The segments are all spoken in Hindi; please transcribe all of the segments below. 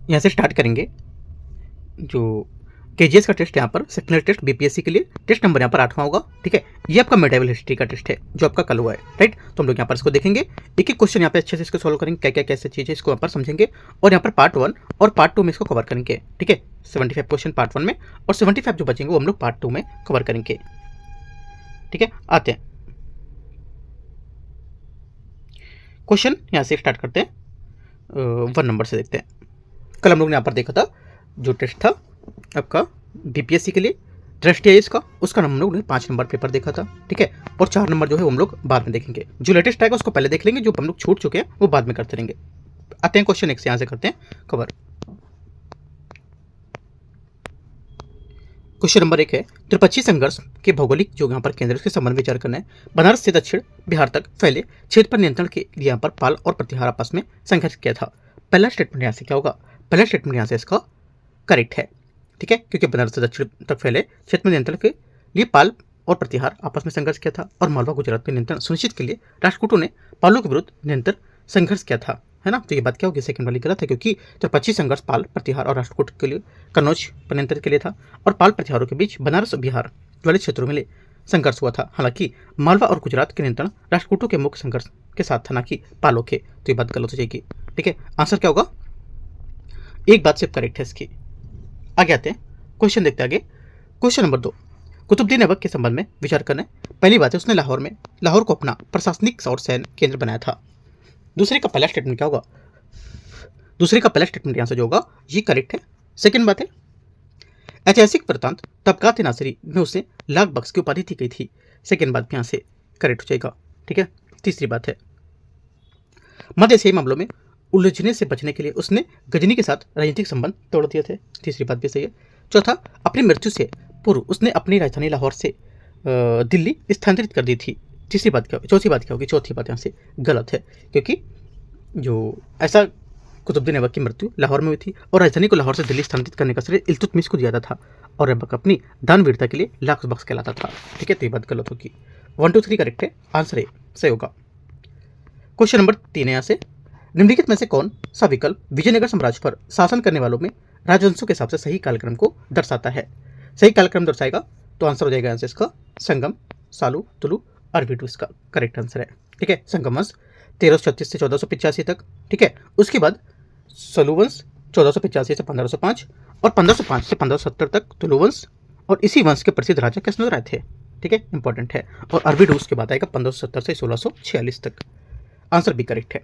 यहाँ से स्टार्ट करेंगे। जो केजीएस का टेस्ट यहाँ पर सेक्शनल टेस्ट बीपीएससी के लिए टेस्ट नंबर यहाँ पर 8वां होगा। ठीक है, ये आपका मेडिवल हिस्ट्री का टेस्ट है जो आपका कल हुआ है, राइट। तो हम लोग यहाँ पर इसको देखेंगे, एक एक क्वेश्चन यहाँ पे अच्छे से इसको सॉल्व करेंगे, क्या क्या कैसे चीज़ है इसको यहाँ पर समझेंगे, और यहाँ पर पार्ट 1 और पार्ट 2 में इसको कवर करेंगे। ठीक है, 75 क्वेश्चन पार्ट 1 में और 75 जो बचेंगे वो हम लोग पार्ट 2 में कवर करेंगे। ठीक है, आते हैं क्वेश्चन, यहाँ से स्टार्ट करते हैं 1 नंबर से देखते हैं। कल हम लोग ने यहाँ पर देखा था जो टेस्ट था आपका बीपीएससी के लिए दृष्टि है इसका, उसका हम लोग ने 5 नंबर पेपर देखा था। ठीक है, और 4 नंबर जो है वो हम लोग बाद में देखेंगे। जो लेटेस्ट आएगा उसको पहले देख लेंगे, जो हम लोग छूट चुके हैं वो बाद में करते रहेंगे। आते हैं क्वेश्चन 1 से, यहाँ से करते हैं कवर। क्वेश्चन नंबर 1 है, त्रिपक्षीय संघर्ष के भौगोलिक जो यहाँ पर केंद्र के संबंध में विचार करना है। बनारस से दक्षिण बिहार तक फैले क्षेत्र पर नियंत्रण के लिए यहाँ पर पाल और प्रतिहार आपस में संघर्ष किया था। पहला स्टेटमेंट यहाँ से क्या होगा? पहला स्टेटमेंट यहाँ से इसका करेक्ट है। ठीक है, क्योंकि बनारस से दक्षिण तक फैले क्षेत्र में नियंत्रण के लिए पाल और प्रतिहार आपस में संघर्ष किया था, और मालवा गुजरात में नियंत्रण सुनिश्चित के लिए राष्ट्रकूटों ने पालों के विरुद्ध निरंतर संघर्ष किया था, है ना। तो ये बात क्या होगी? सेकंड वाली गलत है, क्योंकि त्रिपक्षीय संघर्ष पाल प्रतिहार और राष्ट्रकूट के लिए कन्नौज पर नियंत्रण के लिए था, और पाल प्रतिहारों के बीच बनारस और बिहार वाले क्षेत्रों में संघर्ष हुआ था। हालांकि मालवा और गुजरात के नियंत्रण राष्ट्रकूटों के मुख्य संघर्ष के साथ था, ना कि पालों के। तो ये बात गलत हो जाएगी। ठीक है, आंसर क्या होगा? एक बात सिर्फ करेक्ट है इसकी। आगे आते हैं, क्वेश्चन देखते हैं आगे। क्वेश्चन नंबर 2, कुतुबुद्दीन ऐबक के संबंध में विचार करना है। पहली बात है, उसने लाहौर को अपना प्रशासनिक और सैन्य केंद्र बनाया था। दूसरे का पहला स्टेटमेंट क्या होगा? दूसरे का पहला स्टेटमेंट यहाँ से जो होगा ये करेक्ट है। सेकंड बात है, ऐतिहासिक वृत्तांत तबकात नासिरी में उसे लाख बख्श की उपाधि दी गई थी। सेकंड बात भी यहाँ से करेक्ट हो जाएगा। ठीक है, तीसरी बात है, मध्य एशियाई मामलों में उलझने से बचने के लिए उसने गजनी के साथ राजनीतिक संबंध तोड़ दिए थे। तीसरी बात भी सही है। चौथा, अपनी मृत्यु से पूर्व उसने अपनी राजधानी लाहौर से दिल्ली स्थानांतरित कर दी थी। तीसरी बात क्या होगी? चौथी बात क्या होगी? चौथी बात यहाँ से गलत है, क्योंकि जो ऐसा कुतुबुद्दीन ऐबक की मृत्यु लाहौर में हुई थी और राजधानी को लाहौर से दिल्ली स्थानांतरित करने का श्रेय इल्तुतमिश को दिया था, और ऐबक अपनी दानवीरता के लिए लाख बख्श कहलाता था। ठीक है, तो ये बात गलत होगी। 1 2 3 करेक्ट है, आंसर ए सही होगा। क्वेश्चन नंबर 3 है यहाँ से, निम्नलिखित में से कौन सा विकल्प विजयनगर साम्राज्य पर शासन करने वालों में राजवंशों के हिसाब से सही कालक्रम को दर्शाता है? सही कालक्रम दर्शाएगा तो आंसर हो जाएगा आंसर इसका संगम, सालू, तुलु, अरबिडू इसका करेक्ट आंसर है। ठीक है, संगम वंश 1336 से 1485 तक। ठीक है, उसके बाद सलू वंश 1485 से 1505 और 1505 से 1570 तक तुलु वंश, और इसी वंश के प्रसिद्ध राजा कृष्णदेव थे। ठीक है, इंपॉर्टेंट है। और अरबिडू उसके बाद आएगा 1570 से 1646 तक। आंसर भी करेक्ट है।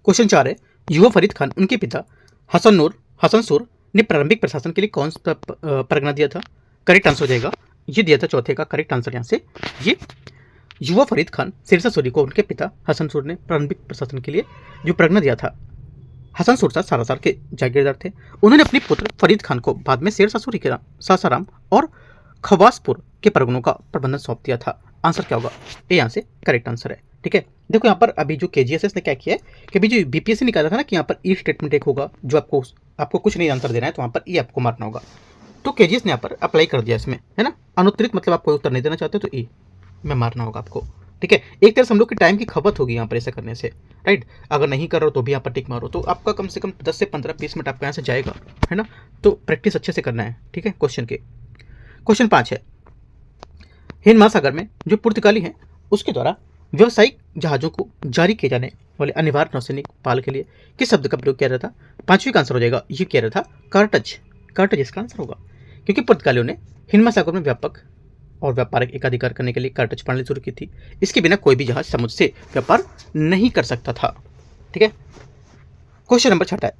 क्वेश्चन 4 है, युवा फरीद खान उनके पिता हसन सूर ने प्रारंभिक प्रशासन के लिए कौन सा परगना दिया था? करेक्ट आंसर हो जाएगा, ये दिया था चौथे का करेक्ट आंसर यहाँ से। ये युवा फरीद खान सिरसा सूरी को उनके पिता हसन सूर ने प्रारंभिक प्रशासन के लिए जो परगना दिया था। हसन सूर सारासार के जागीरदार थे। उन्होंने अपने पुत्र फरीद खान को बाद में सिरसा सूरी के सासाराम और खवासपुर के परगनों का प्रबंधन सौंप दिया था। आंसर क्या होगा? ये यहाँ से करेक्ट आंसर है। ठीक है, देखो यहाँ पर अभी जो केजीएस ने क्या किया है कि अभी जो बीपीएससी निकाला था ना कि यहाँ पर ई स्टेटमेंट एक होगा जो आपको कुछ नहीं आंसर देना है, तो वहाँ पर ई आपको मारना होगा। तो केजीएस ने यहाँ पर अप्लाई कर दिया इसमें, है ना। अनुत्तरित मतलब आप कोई उत्तर नहीं देना चाहते तो ई में मारना होगा आपको। ठीक है, एक तरह से हम लोग की टाइम की खपत होगी यहाँ पर ऐसा करने से, राइट। अगर नहीं कर रहे हो तो भी यहाँ पर टिक मारो, तो आपका कम से कम 10 से 15-20 मिनट आपका यहाँ से जाएगा, है ना। तो प्रैक्टिस अच्छे से करना है। ठीक है, क्वेश्चन के क्वेश्चन 5 है, हिंद महासागर में जो पुर्तगाली हैं उसके द्वारा व्यावसायिक जहाजों को जारी किए जाने वाले अनिवार्य नौसैनिक पाल के लिए किस शब्द का प्रयोग किया रहा था? 5वीं का आंसर हो जाएगा, ये किया रहा था कार्टज इसका आंसर होगा, क्योंकि पुर्तगालियों ने हिंद महासागर में व्यापक और व्यापारिक एकाधिकार करने के लिए कार्टज प्रणाली शुरू की थी। इसके बिना कोई भी जहाज समुद्र से व्यापार नहीं कर सकता था। ठीक है, क्वेश्चन नंबर 6 है,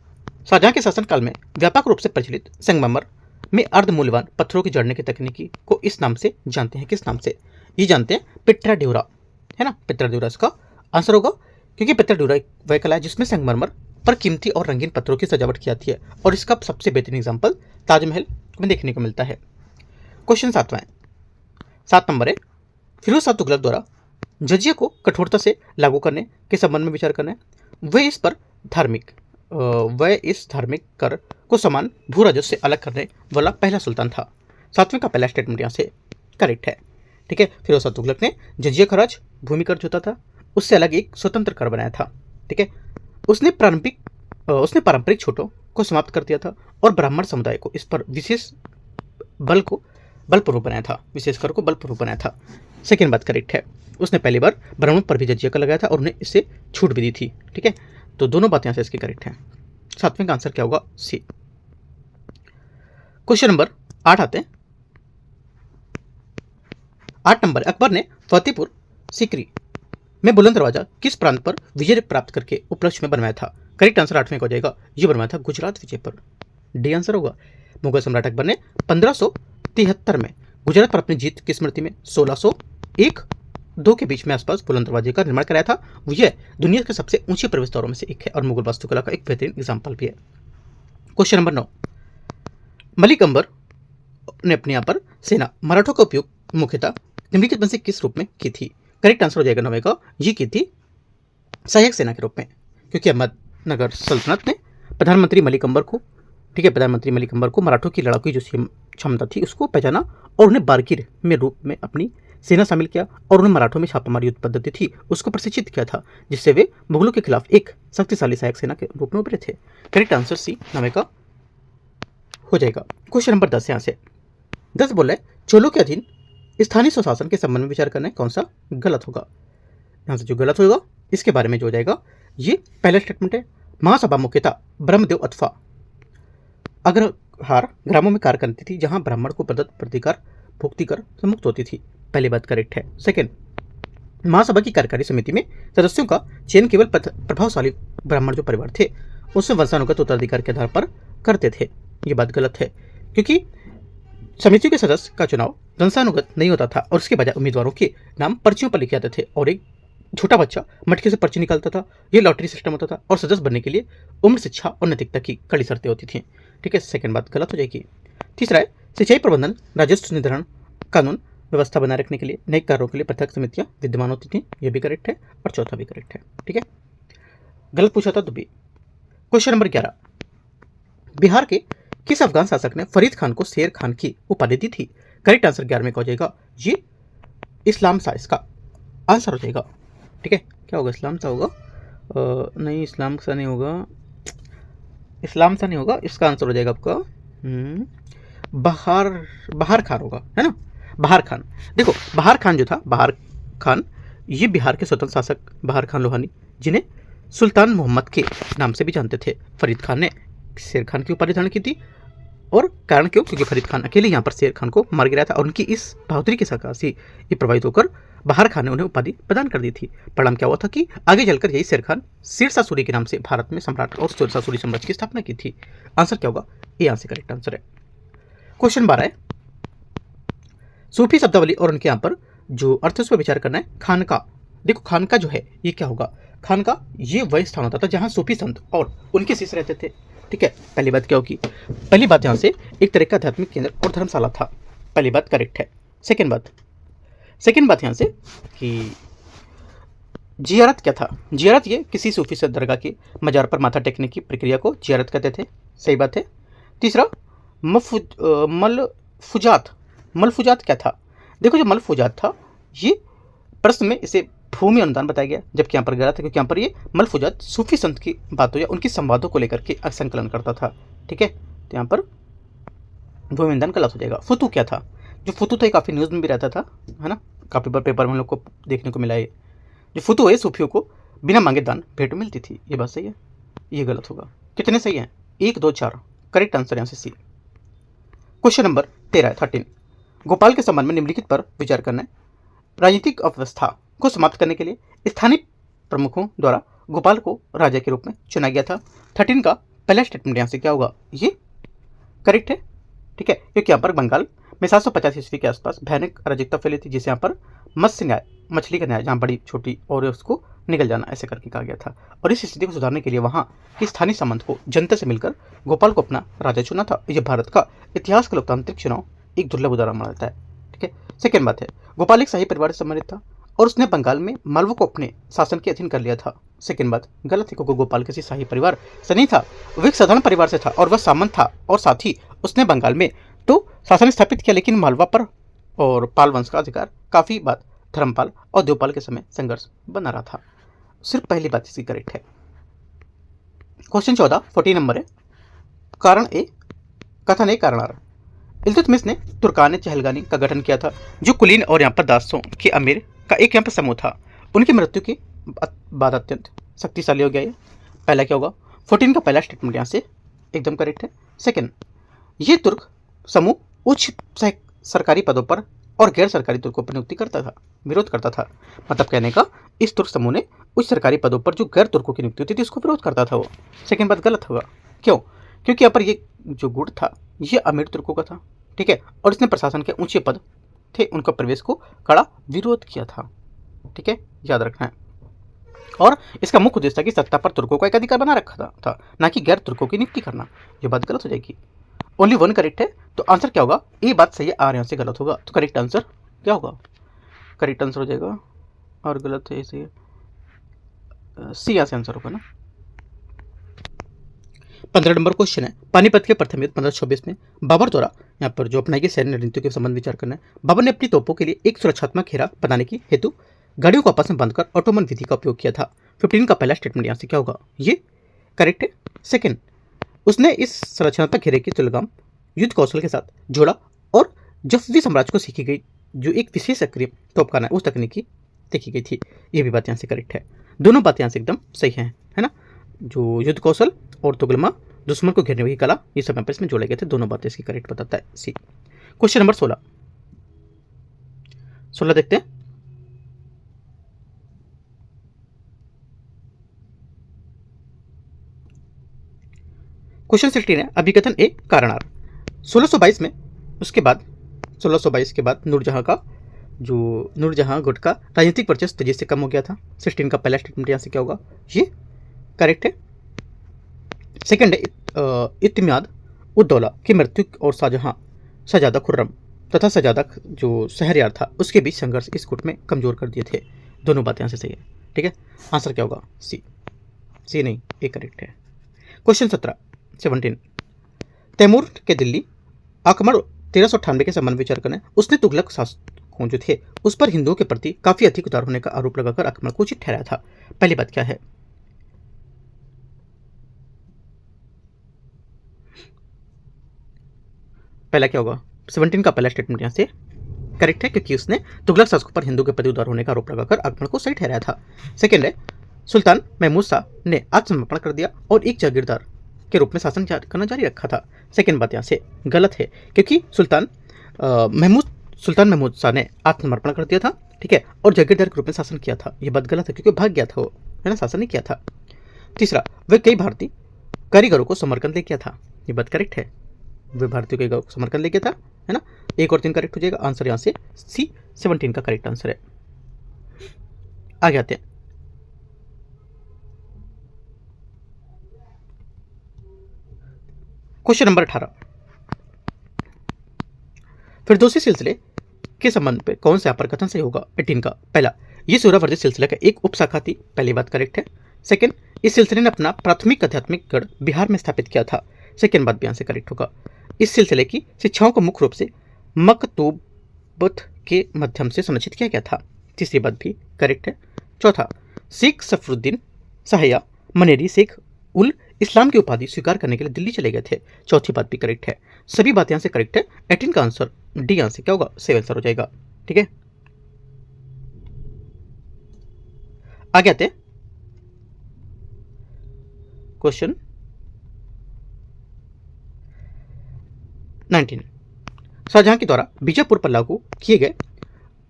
शाहजहां के शासनकाल में व्यापक रूप से प्रचलित संगमरमर में अर्धमूल्यवान पत्थरों की जड़ने की तकनीकी को इस नाम से जानते हैं। किस नाम से? ये जानते हैं पिट्रा ड्यूरा, है ना। पिट्रा ड्यूरा इसका आंसर होगा, क्योंकि पिट्रा ड्यूरा एक वह कला है जिसमें संगमरमर पर कीमती और रंगीन पत्थरों की सजावट की जाती है, और इसका सबसे बेहतरीन एग्जाम्पल ताजमहल में देखने को मिलता है। क्वेश्चन 7 नंबर है, फिरोज शाह तुगलक द्वारा जजिया को कठोरता से लागू करने के संबंध में विचार करना है। वह इस धार्मिक कर को समान भू राजस्व से अलग करने वाला पहला सुल्तान था। 7वें का पहला स्टेटमेंट यहाँ से करेक्ट है। ठीक है, फिरोज शाह तुगलक ने जजिया खराज भूमि कर जो था उससे अलग एक स्वतंत्र कर बनाया था। ठीक है, उसने प्रारंभिक उसने पारंपरिक छूटों को समाप्त कर दिया था और ब्राह्मण समुदाय को इस पर विशेष बलपूर्वक बनाया था, विशेष कर को बलपूर्वक बनाया था। सेकेंड बात करेक्ट है। उसने पहली बार ब्राह्मणों पर भी जजिया कर लगाया था और उन्हें इससे छूट भी दी थी। ठीक है, तो दोनों बातें यहाँ से इसकी करेक्ट हैं। सातवें का आंसर क्या होगा? सी। क्वेश्चन नंबर 8 आते हैं। 8 नंबर, अकबर ने फतेहपुर सीकरी में बुलंद दरवाजा किस प्रांत पर विजय प्राप्त करके उपलक्ष्य में बनवाया था? करेक्ट आंसर 8वें का हो जाएगा, ये बनवाया था गुजरात विजय पर। डी आंसर होगा। मुगल सम्राट अकबर ने 1573 में गुजरात पर अपनी जीत की स्मृति में 1601-2 के बीच में आसपास बुलंद दरवाजे का निर्माण कराया था। यह दुनिया के सबसे ऊंचे प्रवेश द्वारों में से एक है और मुगल वास्तुकला का एक बेहतरीन एग्जाम्पल भी है। क्वेश्चन नंबर 9, मलिक अंबर ने अपने यहाँ पर सेना मराठों का उपयोग मुख्यतः निम्नलिखित में से किस रूप में की थी? करेक्ट आंसर हो जाएगा 9वें का, ये की थी सहायक सेना के रूप में, क्योंकि अहमदनगर सल्तनत ने प्रधानमंत्री मलिक अंबर को, ठीक है, प्रधानमंत्री मलिक अंबर को मराठों की लड़ाकू जो क्षमता थी उसको पहचाना और उन्हें बारकीर में रूप में अपनी सेना शामिल किया और उन्हें मराठों में छापामारी युद्ध पद्धति थी उसको प्रशिक्षित किया था, जिससे वे मुगलों के खिलाफ एक शक्तिशाली सहायक सेना के रूप में उभरे थे। करेक्ट आंसर सी 9वें का हो जाएगा। क्वेश्चन नंबर 10 यहाँ से 10 बोल रहे चोलों के अधीन स्थानीय स्वशासन के संबंध में विचार करना है, कौन सा गलत होगा? यहाँ से जो गलत होगा इसके बारे में जो हो जाएगा, ये पहला स्टेटमेंट है। महासभा मुख्यतः ब्रह्मदेव अथवा अग्रहार ग्रामों में कार्य करती थी जहां ब्राह्मण को प्रदत्त प्रतिकार भुक्तिकर से मुक्त होती थी। पहली बात करेक्ट है। सेकेंड, महासभा की कार्यकारी समिति में सदस्यों का चयन केवल प्रभावशाली ब्राह्मण जो परिवार थे उससे वंशानुगत उत्तराधिकार के आधार पर करते थे। ये बात गलत है, क्योंकि समितियों के सदस्य का चुनाव वंशानुगत नहीं होता था और उसके बजाय उम्मीदवारों के नाम पर्चियों पर लिखे जाते थे और एक छोटा बच्चा मटके से पर्ची निकालता था। ये लॉटरी सिस्टम होता था और सदस्य बनने के लिए उम्र, शिक्षा और नैतिकता की कड़ी शर्तें होती थी। ठीक है, सेकंड बात गलत हो जाएगी। तीसरा है सिंचाई प्रबंधन राजस्व निर्धारण कानून व्यवस्था बनाए रखने के लिए नए कार्यों के लिए पृथक समितियां विद्यमान होती थी। ये भी करेक्ट है और चौथा भी करेक्ट है। ठीक है, गलत पूछा था तो भी। क्वेश्चन नंबर 11, बिहार के किस अफगान शासक ने फरीद खान को शेर खान की उपाधि दी थी? करेक्ट आंसर 11वें का हो जाएगा, ये इस्लाम शाह इसका आंसर हो जाएगा। ठीक है, क्या होगा? इस्लाम शाह होगा? नहीं, इस्लाम शाह नहीं होगा, इस्लाम शाह नहीं होगा। इसका आंसर हो जाएगा आपका बहार खान होगा, है ना? बहार खान। देखो, बहार खान जो था, बहार खान ये बिहार के स्वतंत्र शासक बहार खान लोहानी, जिन्हें सुल्तान मोहम्मद के नाम से भी जानते थे। फरीद खान ने शेर खान की उपाधि धारण की थी और कारण क्यों? क्योंकि फरीद खान अकेले यहाँ पर शेर खान को मार गिराया था और उनकी इस बहादुरी के सकाशे ये प्रभावित होकर बहार खान ने उन्हें उपाधि प्रदान कर दी थी। परिणाम क्या हुआ था कि आगे चलकर यही शेर खान शेरशाह सूरी के नाम से भारत में सम्राट और शेरशाह सूरी साम्राज्य की स्थापना की थी। आंसर क्या होगा? ये आंसर करेक्ट आंसर है। क्वेश्चन 12 है, सूफी शब्दावली और उनके यहाँ पर जो अर्थ उस पर विचार करना है। खानका, देखो खानका जो है ये क्या होगा? खानका ये वह स्थान होता था जहाँ सूफी संत और उनके शिष्य रहते थे। ठीक है, पहली बात क्या होगी? पहली बात यहाँ से एक तरह का आध्यात्मिक केंद्र और धर्मशाला था। पहली बात करेक्ट है। सेकेंड बात यहाँ से कि जियारत क्या था? जियारत ये किसी सूफी से दरगाह के मजार पर माथा टेकने की प्रक्रिया को जियारत कहते थे। सही बात है। तीसरा, मलफुजात क्या था? देखो, जो मलफुजात था ये प्रश्न में इसे भूमि अनुदान बताया गया, जबकि यहाँ पर गलत है, क्योंकि यहाँ पर ये मलफुजात सूफी संत की बातों या उनकी संवादों को लेकर के संकलन करता था। ठीक है, तो यहाँ पर भूमि अनुदान गलत हो जाएगा। फुतू क्या था? जो फुतू था काफ़ी न्यूज़ में भी रहता था, है ना? काफ़ी बार पेपर में हम लोग को देखने को मिला है। जो फुतू है सूफियों को बिना मांगे दान भेंट मिलती थी। ये बात सही है, ये गलत होगा। कितने सही हैं? 1, 2, 4। करेक्ट आंसर यहाँ से सी। क्वेश्चन नंबर 13 गोपाल के संबंध में निम्नलिखित पर विचार करना है। राजनीतिक अव्यवस्था को समाप्त करने के लिए स्थानीय प्रमुखों द्वारा गोपाल को राजा के रूप में चुना गया था। 13 का पहला स्टेटमेंट यहाँ से क्या होगा? ये करेक्ट है। ठीक है, क्योंकि यहाँ पर बंगाल में 750 ईस्वी के आसपास भयानक अराजकता फैली थी, जिसे यहाँ पर मत्स्य न्याय, मछली का न्याय, जहाँ बड़ी छोटी और उसको निकल जाना ऐसे करके कहा गया था। और इस स्थिति को सुधारने के लिए वहाँ की स्थानीय सामंत को जनता से मिलकर गोपाल को अपना राजा चुना था। यह भारत का इतिहास का लोकतांत्रिक चुनाव एक दुर्लभ उदाहरण माना जाता है। ठीक है, सेकेंड बात है, गोपाल एक शाही परिवार से संबंधित था और उसने बंगाल में मालवों को अपने शासन के अधीन कर लिया था। सेकेंड बात गलत है, क्योंकि गोपाल किसी शाही परिवार से नहीं था, वह एक साधारण परिवार से था और वह सामंत था और साथ ही उसने बंगाल में तो शासन स्थापित किया, लेकिन मालवा पर और पाल वंश का अधिकार काफ़ी बात धर्मपाल और देवपाल के समय संघर्ष बना रहा था। सिर्फ पहली बात इसकी करेक्ट है। क्वेश्चन 14 14 नंबर है। कारण ए, कथन ए, कारण आर। इल्तुतमिश ने तुर्कान चहलगानी का गठन किया था, जो कुलीन और यहाँ पर दासों के अमीर का एक यहाँ पर समूह था। उनकी मृत्यु के बाद अत्यंत शक्तिशाली हो गया ये। पहला क्या होगा, 14 का पहला स्टेटमेंट यहाँ से एकदम करेक्ट है। सेकंड, ये तुर्क समूह उच्च सरकारी पदों पर और गैर सरकारी तुर्कों पर नियुक्ति करता था, विरोध करता था। मतलब कहने का, इस तुर्क समूह ने उच्च सरकारी पदों पर जो गैर तुर्कों की नियुक्ति होती थी उसको विरोध करता था वो। सेकंड बात गलत होगा, क्यों? क्योंकि यहाँ पर ये जो गुट था ये अमीर तुर्कों का था, ठीक है, और इसने प्रशासन के ऊंचे पद थे उनका प्रवेश को कड़ा विरोध किया था, ठीक है, याद रखना है। और इसका मुख्य उद्देश्य था कि सत्ता पर तुर्कों का एक अधिकार बना रखा था, ना कि गैर तुर्कों की नियुक्ति करना। ये बात गलत हो जाएगी। ओनली वन करेक्ट है, तो आंसर क्या होगा? ए बात सही है, आर यहाँ से गलत होगा। तो करेक्ट आंसर क्या होगा? करेक्ट आंसर हो जाएगा, और गलत है इसे सी यहाँ से आंसर होगा ना। 15 नंबर क्वेश्चन है। पानीपत के प्रथम युद्ध 1526 में बाबर द्वारा यहाँ पर जो अपनाई गई सैन्य रणनीतियों के संबंध विचार करना है। बाबर ने अपनी तोपों के लिए एक सुरक्षात्मक घेरा बनाने की हेतु गाड़ियों को आपस में बंधकर ऑटोमन विधि का उपयोग किया था। 15 का पहला स्टेटमेंट यहाँ से क्या होगा? ये करेक्ट है। सेकेंड, उसने इस संरचनात्मक घेरे की तुलगाम युद्ध कौशल के साथ जोड़ा और जफवी साम्राज्य को सीखी गई जो एक विशेष सक्रिय तोपखाना उस तकनीकी देखी गई थी। ये भी बात यहाँ से करेक्ट है। दोनों बातें यहाँ से एकदम सही हैं, है ना। जो युद्ध कौशल और तुगलमा दुश्मन को घेरने की कला, ये सब यहाँ पर इसमें जोड़े गए थे। दोनों बातें इसकी करेक्ट बताता है सी। क्वेश्चन नंबर 16 देखते हैं। क्वेश्चन 16 है। अभिकथन ए, कारण आर। 1622 में उसके बाद 1622 के बाद नूरजहां गुट का राजनीतिक वर्चस्व तेजी से कम हो गया था। 16 का पहला स्टेटमेंट यहाँ से क्या होगा? ये करेक्ट है। सेकंड है इत्मियाद उद्दौला की मृत्यु और शाहजादा खुर्रम तथा शाहजादा जो शहरयार था उसके बीच संघर्ष इस गुट में कमजोर कर दिए थे। दोनों बातें यहाँ से सही है, ठीक है। आंसर क्या होगा? सी नहीं, ये करेक्ट है। क्वेश्चन 17 तैमूर के दिल्ली आक्रमण 1398 के संबंध विचार करना है। उसने तुगलक शासकों जो थे उस पर हिंदुओं के प्रति काफी अधिक उदार होने का आरोप लगाकर आक्रमण को उचित ठहराया था। पहली बात क्या है? पहला क्या होगा? 17 का पहला स्टेटमेंट यहाँ से करेक्ट है, क्योंकि उसने तुगलक शासकों पर हिंदुओं के प्रति उदार होने का आरोप लगाकर आक्रमण को सही ठहराया था। सेकंड है सुल्तान महमूद शाह ने आत्मसमर्पण कर दिया और एक जागीरदार के रूप में शासन करना जारी रखा था। सेकंड बात यहाँ से गलत है, क्योंकि सुल्तान महमूद शाह ने आत्मसमर्पण कर दिया था, ठीक है, और जागीरदार के रूप में शासन किया था। यह बात गलत है, क्योंकि भाग गया था वो, है ना, शासन नहीं किया था। तीसरा, वह कई भारतीय कारीगरों को समरकंद ले किया था। ये बात करेक्ट है, वे भारतीयों के समरकंद ले किया था, है ना। 1 और 3 करेक्ट हो जाएगा। आंसर यहाँ से सी 17 का करेक्ट आंसर है। आगे आते हैं। क्वेश्चन नंबर 18 फिरदौसी सिलसिले के संबंध पे कौन सा यहाँ पर कथन सही होगा? 18 का पहला, ये सूरावर्दी सिलसिले का एक उपशाखा थी। पहली बात करेक्ट है। सेकंड, इस सिलसिले ने अपना प्राथमिक आध्यात्मिक गढ़ बिहार में स्थापित किया था। सेकंड बात भी यहाँ से करेक्ट होगा। इस सिलसिले की शिक्षाओं को मुख्य रूप से मकतूबत के माध्यम से संरक्षित किया गया था। तीसरी बात भी करेक्ट है। चौथा, शेख सफरुद्दीन शाहया मनेरी शेख उल इस्लाम की उपाधि स्वीकार करने के लिए दिल्ली चले गए थे। चौथी बात भी करेक्ट है। सभी बातें यहाँ से करेक्ट है। 18 का आंसर डी आंसर क्या होगा? सही आंसर हो जाएगा, ठीक है। आगे आते क्वेश्चन 19 शाहजहां के द्वारा बीजापुर पर लागू किए गए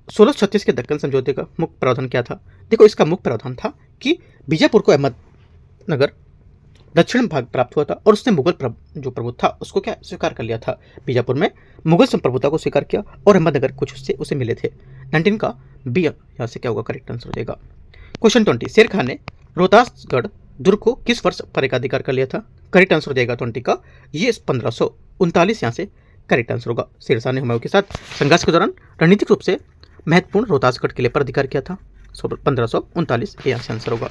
1636 के दक्कन समझौते का मुख्य प्रावधान क्या था? देखो, इसका मुख्य प्रावधान था कि बीजापुर को अहमदनगर दक्षिण भाग प्राप्त हुआ था और उसने मुगल जो प्रभुत्व था उसको क्या स्वीकार कर लिया था। बीजापुर में मुगल संप्रभुता को स्वीकार किया और अहमदनगर कुछ उससे उसे मिले थे। 19 का बी यहाँ से क्या होगा? करेक्ट आंसर हो जाएगा। क्वेश्चन 20 शेर खान ने रोहतासगढ़ दुर्ग को किस वर्ष पर एकाधिकार कर लिया था? करेक्ट आंसर हो जाएगा 20 का, ये 1539 यहाँ से करेक्ट आंसर होगा। शेर शाह ने हुमायूं के साथ संघर्ष के दौरान रणनीतिक रूप से महत्वपूर्ण रोहतासगढ़ किले पर अधिकार किया था। 1539 यहाँ से आंसर होगा।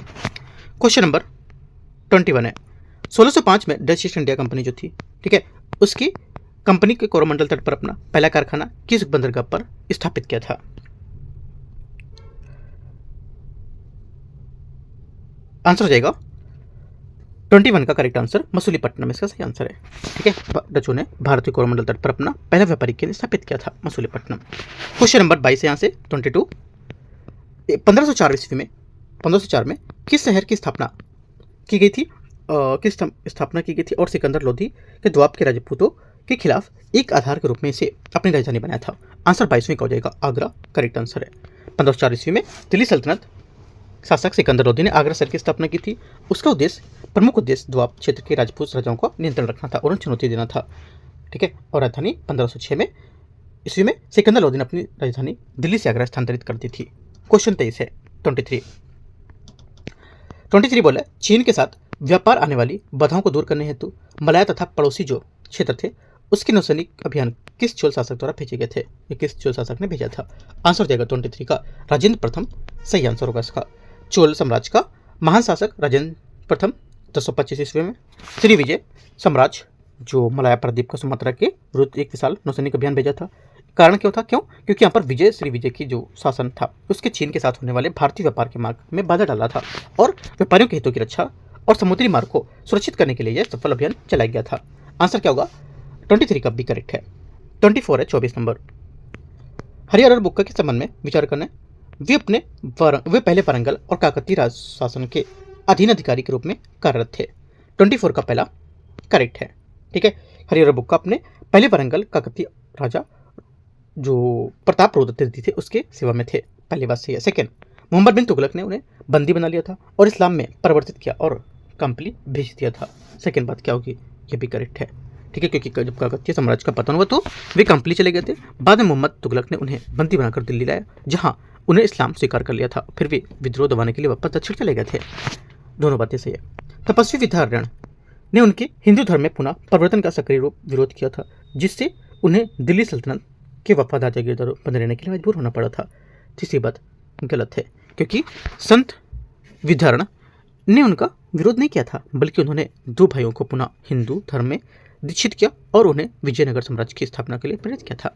क्वेश्चन नंबर 21 है 1605 में डच ईस्ट इंडिया कंपनी जो थी, ठीक है, उसकी कंपनी के कोरोमंडल तट पर अपना पहला कारखाना किस बंदरगाह पर स्थापित किया था? आंसर हो जाएगा 21 का करेक्ट आंसर मसूलीपट्टनम इसका सही आंसर है। ठीक है, डचों ने भारतीय कोरोमंडल तट पर अपना पहला व्यापारिक केंद्र स्थापित किया था, मसूलीपट्टनम। क्वेश्चन नंबर 22 यहाँ से 22। 1504 ईस्वी में 1504 में किस शहर की स्थापना की गई थी, और सिकंदर लोधी के द्वाब के राजपूतों के खिलाफ एक आधार के रूप में इसे अपनी राजधानी बनाया था। आंसर 22वीं का हो जाएगा, आगरा करेक्ट आंसर है। 1504 ईस्वी में दिल्ली सल्तनत शासक सिकंदर लोधी ने आगरा शहर की स्थापना की थी। उसका प्रमुख उद्देश्य द्वाब क्षेत्र के राजपूत राजाओं को नियंत्रण रखना था और उन्हें चुनौती देना था। ठीक है, और राजधानी 1506 में ईस्वी में सिकंदर लोधी ने अपनी राजधानी दिल्ली से आगरा स्थानांतरित कर दी थी। क्वेश्चन 23 है 23 बोला, चीन के साथ व्यापार आने वाली बाधाओं को दूर करने हेतु मलाया तथा पड़ोसी जो क्षेत्र थे उसके नौसैनिक अभियान किस चोल शासक द्वारा भेजे गए थे, ये किस चोल शासक ने भेजा था। आंसर देगा 23 का राजेंद्र प्रथम सही आंसर होगा इसका। चोल साम्राज्य का महान शासक राजेंद्र प्रथम 1025 ईस्वी में श्री विजय साम्राज्य जो मलाया प्रायद्वीप का सुमात्रा के विरुद्ध एक विशाल नौसैनिक अभियान भेजा था। कारण क्यों था, क्योंकि यहाँ पर श्री विजय की जो शासन था उसके चीन के साथ होने वाले भारतीय व्यापार के मार्ग में बाधा डाला था और व्यापारियों के हितों की रक्षा और समुद्री मार्ग को सुरक्षित करने के लिए यह सफल अभियान चलाया गया था। आंसर क्या होगा, 23 का भी करेक्ट है। 24 है 24 नंबर। हरिहर बुक्का के संबंध में विचार करना। वे पहले वारंगल और काकतीय राज शासन के अधीन अधिकारी के रूप में कार्यरत थे। 24 का पहला करेक्ट है। ठीक है, हरिहर बुक्का अपने पहले वारंगल काकतीय राजा जो प्रताप रुद्र थे उसके सेवा में थे, पहली बात सही है। सेकंड, मोहम्मद बिन तुगलक ने उन्हें बंदी बना लिया था और इस्लाम में परिवर्तित किया और कंपली भेज दिया था। सेकंड बात क्या होगी, ये भी करेक्ट है। ठीक है, क्योंकि जब काकतीय साम्राज्य का पतन हुआ तो वे कंपली चले गए थे। बाद में मोहम्मद तुगलक ने उन्हें बंदी बनाकर दिल्ली लाया जहां उन्हें इस्लाम स्वीकार कर लिया था। फिर वे विद्रोह दबाने के लिए वापस दक्षिण चले गए थे। दोनों बातें सही है। तपस्वी विद्यारण्य ने उनके हिंदू धर्म में पुनः परिवर्तन का सक्रिय रूप विरोध किया था जिससे उन्हें दिल्ली सल्तनत के वफादार जागीरदार बने रहने के लिए मजबूर होना पड़ा था। तीसरी बात गलत है क्योंकि संत विद्यारण्य ने उनका विरोध नहीं किया था बल्कि उन्होंने दो भाइयों को पुनः हिंदू धर्म में दीक्षित किया और उन्हें विजयनगर साम्राज्य की स्थापना के लिए प्रेरित किया था।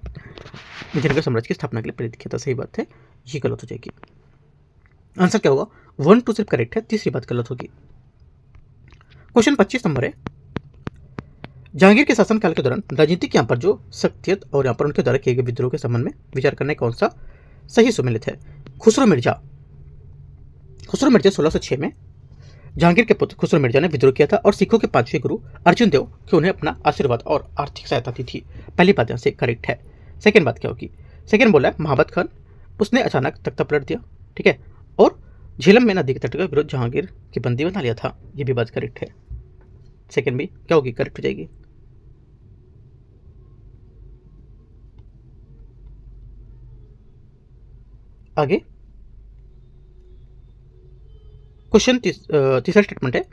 विजयनगर साम्राज्य की स्थापना के लिए प्रेरित किया था। सही बात है, ये गलत हो जाएगी। आंसर क्या होगा, 1 2 सिर्फ करेक्ट है, तीसरी बात गलत होगी। क्वेश्चन 25 नंबर है। जहांगीर के शासनकाल के दौरान राजनीतिक यहाँ पर जो शख्सियत और यहाँ पर उनके द्वारा किए गए विद्रोह के संबंध में विचार करने कौन सा सही सुमेलित है। खुसरो मिर्जा 1606 में जहांगीर के पुत्र खुसरो मिर्जा ने विद्रोह किया था और सिखों के 5वें गुरु अर्जुन देव के उन्हें अपना आशीर्वाद और आर्थिक सहायता दी थी। पहली बात यहाँ से करेक्ट है। सेकंड बात क्या होगी, सेकंड बोला है महाबत खान, उसने अचानक तख्ता पलट दिया। ठीक है, और झेलम में नदी के तट का विरोध जहांगीर की बंदी बना लिया था। ये भी बात करेक्ट है। सेकंड भी क्या होगी, करेक्ट हो जाएगी। आगे क्वेश्चन तीसरा स्टेटमेंट है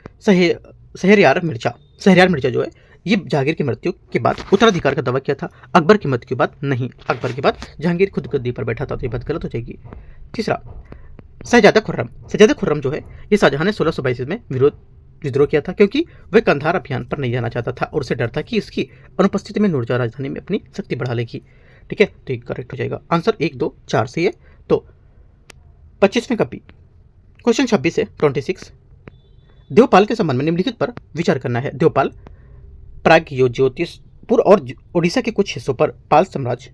शहरयार मिर्जा जो है ये जहांगीर की मृत्यु के बाद उत्तराधिकार का दावा किया था, अकबर की मृत्यु के बाद नहीं। अकबर के बाद जहांगीर खुद गद्दी पर बैठा था, तो ये बात गलत हो जाएगी। तीसरा, शहजादा खुर्रम जो है ये शाहजहां ने 1622 में विद्रोह किया था क्योंकि वह कंधार अभियान पर नहीं जाना चाहता था और उसे डर था कि इसकी अनुपस्थिति में नूरजहां राजधानी में अपनी शक्ति बढ़ा लेगी। ठीक है, तो ये करेक्ट हो जाएगा। आंसर 1 2 4 से है, तो 25वें का बी। क्वेश्चन 26 है 26। देवपाल के संबंध में निम्नलिखित पर विचार करना है। देवपाल ज्योतिषपुर और ओडिशा के कुछ हिस्सों पर पाल साम्राज्य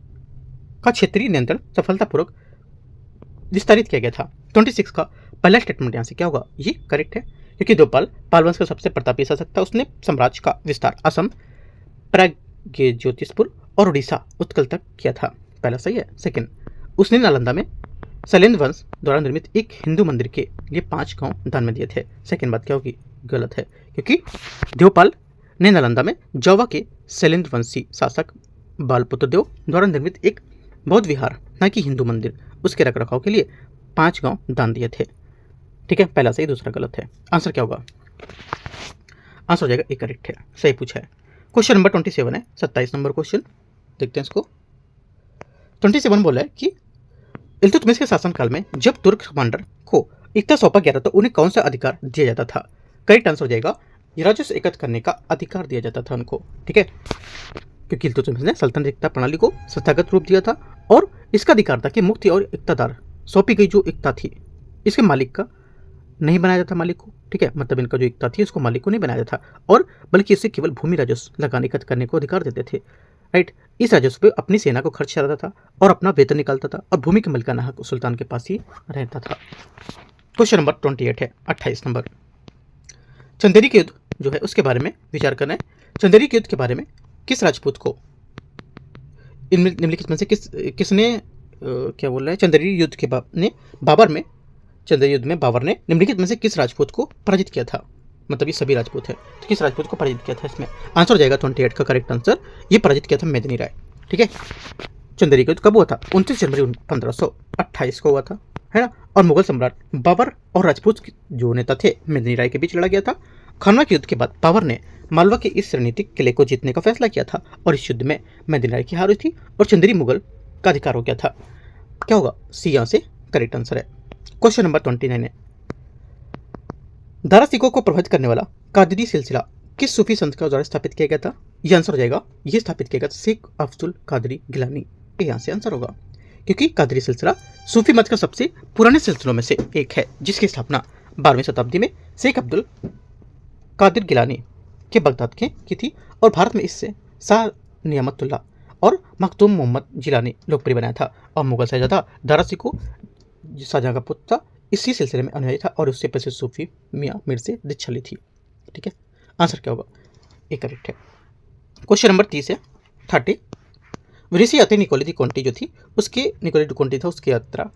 का क्षेत्रीय नियंत्रण सफलतापूर्वक विस्तारित किया गया था। 26 का पहला स्टेटमेंट यहाँ से क्या होगा, ये करेक्ट है क्योंकि देवपाल पाल वंश का सबसे प्रतापी शासक था। उसने साम्राज्य का विस्तार असम, ज्योतिषपुर और उड़ीसा उत्कल तक किया था। पहला सही है। सेकंड, उसने नालंदा में शैलेंद्र वंश द्वारा निर्मित एक हिंदू मंदिर के लिए 5 गांव दान में दिए थे। सेकंड बात क्या होगी, गलत है क्योंकि देवपाल ने नालंदा में जौवा के शैलेंद्र वंशी शासक बालपुत्र देव द्वारा निर्मित एक बौद्ध विहार न कि हिंदू मंदिर उसके रखरखाव के लिए 5 गांव दान दिए थे। ठीक है, पहला सही दूसरा गलत है। आंसर क्या होगा, आंसर हो जाएगा ए करेक्ट है, सही पूछा है। क्वेश्चन नंबर 27 है 27 नंबर क्वेश्चन, देखते हैं इसको। 27 बोला है कि इल्तुतमिश के शासनकाल में जब तुर्क कमांडर को इक्ता सौंपा गया था तो उन्हें कौन सा अधिकार दिया जाता था। करेक्ट आंसर हो जाएगा राजस्व एकत्र करने का अधिकार दिया जाता था उनको। ठीक है, क्योंकि इल्तुतमिश ने सल्तनत एकता प्रणाली को संस्थागत रूप दिया था और इसका अधिकार था कि मुक्ति और इक्तादार सौंपी गई जो एकता थी इसके मालिक का नहीं बनाया जाता मालिक को, ठीक है, मतलब इनका जो एकता थी उसको मालिक को नहीं बनाया जाता और बल्कि इसे केवल भूमि राजस्व लगाने का करने को अधिकार देते थे। राइट, इस राजस्व पे अपनी सेना को खर्च कराता था और अपना वेतन निकालता था और भूमि के मालिकाना हक सुल्तान के पास ही रहता था। क्वेश्चन नंबर 28 है, 28 नंबर। चंदेरी के युद्ध जो है उसके बारे में विचार करना है। चंदेरी के युद्ध के बारे में किस राजपूत को इनमें निम्नलिखित में से किसने क्या बोल रहे हैं, चंदेरी युद्ध के चंदेरी युद्ध में बाबर ने निम्नलिखित में से किस राजपूत को पराजित किया था? मतलब ये सभी राजपूत है, तो किस राजपूत को पराजित किया था? इसमें आंसर हो जाएगा 28 का करेक्ट आंसर, ये पराजित किया था मेदिनी राय। ठीक है, चंदेरी का युद्ध कब हुआ था? 29 जनवरी 1528 को हुआ था, है ना। और मुगल सम्राट बाबर और राजपूत जो नेता थे मेदिनी राय के बीच लड़ा गया था। खानवा के युद्ध के बाद बाबर ने मालवा के इस रणनीतिक किले को जीतने का फैसला किया था और इस युद्ध में मेदिनी राय की हार हुई थी और चंदेरी मुगल का अधिकार हो गया था। क्या होगा? सी यहाँ से करेक्ट आंसर है। क्वेश्चन नंबर 29 है, दारा सिकों को प्रभावित करने वाला कादरी सिलसिला किस सूफी संत के द्वारा स्थापित किया गया था? यह आंसर हो जाएगा, ये स्थापित किया गया था शेख अब्दुल कादरी गिलानी। ये यहाँ से आंसर होगा, क्योंकि कादरी सिलसिला सूफी मत का सबसे पुराने सिलसिलों में से एक है, जिसकी स्थापना 12वीं शताब्दी में शेख अब्दुल कादिर गिलानी के बगदाद के की थी और भारत में इससे शाह नियामतुल्ला और मखदूम मोहम्मद जिलानी लोकप्रिय बनाया था। और मुगल शहजादा दारा सिको शाहजहां का पुत्र था, इसी सिलसिले में अनुयायी था और उससे प्रसिद्ध सूफी मियाँ मीर से दीक्षा ली थी। ठीक है, आंसर क्या होगा? ये करेक्ट है। क्वेश्चन नंबर 30 है, 30। ऋषि अति निकोली दी कोंटी जो थी उसके निकोली डी कोंटी था उसकी यात्रा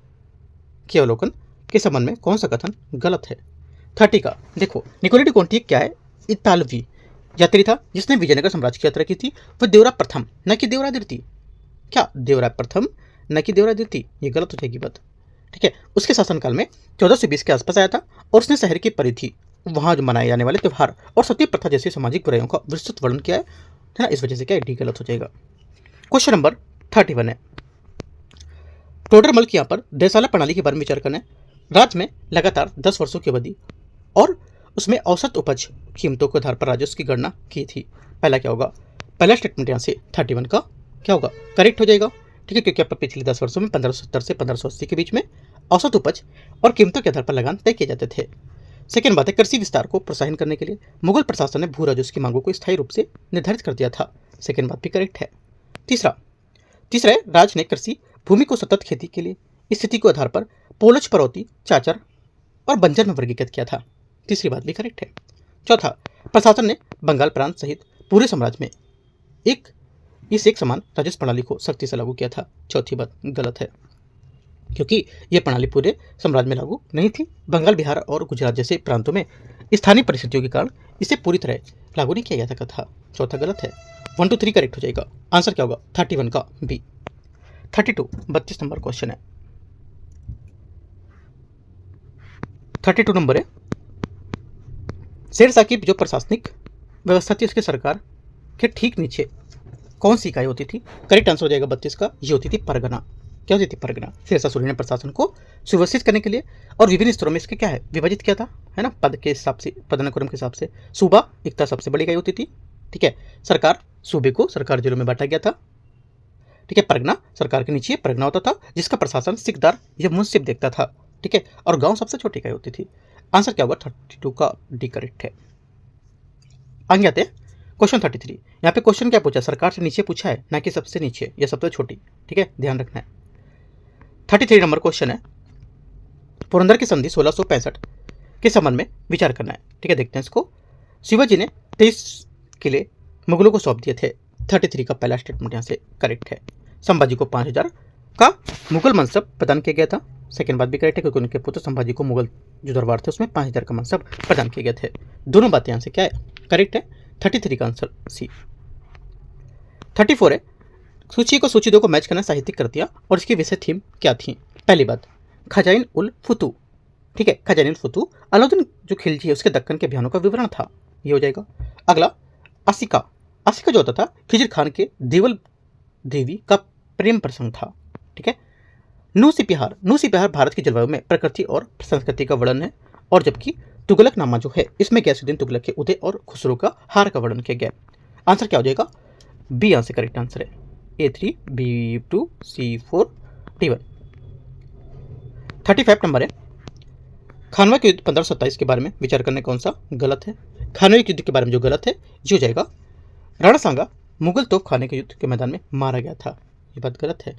के अवलोकन के संबंध में कौन सा कथन गलत है? 30 का देखो, निकोली डी कोंटी क्या है? इतालवी यात्री था जिसने विजयनगर साम्राज्य की यात्रा की थी। वह देवरा प्रथम न कि देवरा द्वितीय, क्या देवरा प्रथम न कि देवरा द्वितीय, ये गलत हो जाएगी बात। ठीक है, उसके शासनकाल में 1420 के आसपास आया था और उसने शहर की परिधि, वहां जो मनाए जाने वाले त्यौहार और सती प्रथा जैसी सामाजिक बुराइयों का विस्तृत वर्णन किया है ना, इस वजह से क्या डी गलत हो जाएगा। क्वेश्चन नंबर 31 है, टोडरमल की यहाँ पर देसाला प्रणाली के बारे में विचार करना है। राज्य में लगातार 10 वर्षों की अवधि और उसमें औसत उपज कीमतों के आधार पर राजस्व की गणना की थी। पहला क्या होगा? पहला स्टेटमेंट यहाँ से 31 का क्या होगा? करेक्ट हो जाएगा। ठीक है, क्योंकि आपका पिछले 10 वर्षों में 1570 से 1580 के बीच में औसत उपज और कीमतों के आधार पर लगान तय किए जाते थे। सेकेंड बात है, कृषि विस्तार को प्रोत्साहन करने के लिए मुगल प्रशासन ने भू राजस्व की मांगों को स्थायी रूप से निर्धारित कर दिया था। सेकेंड बात भी करेक्ट है। तीसरा है, राज ने कृषि भूमि को सतत खेती के लिए स्थिति के आधार पर पोलच, परौती, चाचर और बंजर में वर्गीकृत किया था। तीसरी बात भी करेक्ट है। चौथा, प्रशासन ने बंगाल प्रांत सहित पूरे साम्राज्य में एक समान राजस्व प्रणाली को सख्ती से लागू किया था। चौथी बात गलत है, क्योंकि यह प्रणाली पूरे साम्राज्य में लागू नहीं थी। बंगाल, बिहार और गुजरात जैसे प्रांतों में स्थानीय परिस्थितियों के कारण इसे पूरी तरह लागू नहीं किया जा सका था। चौथा गलत है। 1 2 3 करेक्ट हो जाएगा। आंसर क्या होगा? 31 का बी। 32 32 नंबर क्वेश्चन है। 32 नंबर है, शेरशाह की जो प्रशासनिक व्यवस्था थी उसके सरकार के ठीक नीचे कौन सी इकाई होती थी? करेक्ट आंसर हो जाएगा 32 का, ये होती थी परगना। क्या होती थी? परगना। शेरशाह सूरी ने प्रशासन को सुव्यवस्थित करने के लिए और विभिन्न स्तरों में इसके क्या है विभाजित किया था, है ना, पद के हिसाब से, पदानुक्रम के हिसाब से। सूबा इकता सबसे बड़ी इकाई होती थी। ठीक है, सरकार, सूबे को सरकार जिलों में बांटा गया था। ठीक है, परगना सरकार के नीचे परगना होता था जिसका प्रशासन सिकदार या मुंसिफ देखता था। ठीक है, और गांव सबसे छोटी इकाई होती थी। आंसर क्या होगा? 32 का डी करेक्ट है। आगे आते हैं क्वेश्चन 33। यहाँ पे क्वेश्चन क्या पूछा? सरकार से नीचे पूछा है, ना कि सबसे नीचे या सबसे छोटी। ठीक है, ध्यान रखना है। 33 नंबर क्वेश्चन है, पुरंदर की संधि 1665 के संबंध में विचार करना है। ठीक है, देखते हैं इसको। शिवाजी ने 23 किले मुगलों को सौंप दिए थे। 33 का पहला स्टेटमेंट यहाँ से करेक्ट है। संभाजी को 5000 का मुगल मनसब प्रदान किया गया था। सेकेंड बात भी करेक्ट है, क्योंकि उनके पुत्र संभाजी को मुगल जो दरबार थे उसमें 5000 का मनसब प्रदान किए गए थे। दोनों बातें यहाँ से क्या है? करेक्ट है। 33 का आंसर सी। 34 है, सूची को सूची 2 को मैच करना साहित्यिक कृतियां और इसकी विषय थीम क्या थी? पहली बात, खजाइन उल फुतू। ठीक है, खजाइन उल फुतू अलाउद्दीन जो खिलजी है उसके दक्कन के अभियानों का विवरण था, ये हो जाएगा। अगला, आसिका। आसिका जो होता था खिजिर खान के देवल देवी का प्रेम प्रसंग था। ठीक है, नू सिपिहार। नू सिपिहार भारत की जलवायु में प्रकृति और संस्कृति का वर्णन है, और जबकि तुगलकनामा जो है इसमें गयासुद्दीन तुगलक के उदय और खुसरो का हार का वर्णन किया गया। आंसर क्या हो जाएगा? बी यहाँ से करेक्ट आंसर है। A3 B2 C4 D1। 35 number है, खानवा के युद्ध 1527 के बारे में विचार करने कौन सा गलत है? खानवा के युद्ध के बारे में जो गलत है ये हो जाएगा राणा सांगा मुगल तोपखाने के युद्ध के मैदान में मारा गया था। ये बात गलत है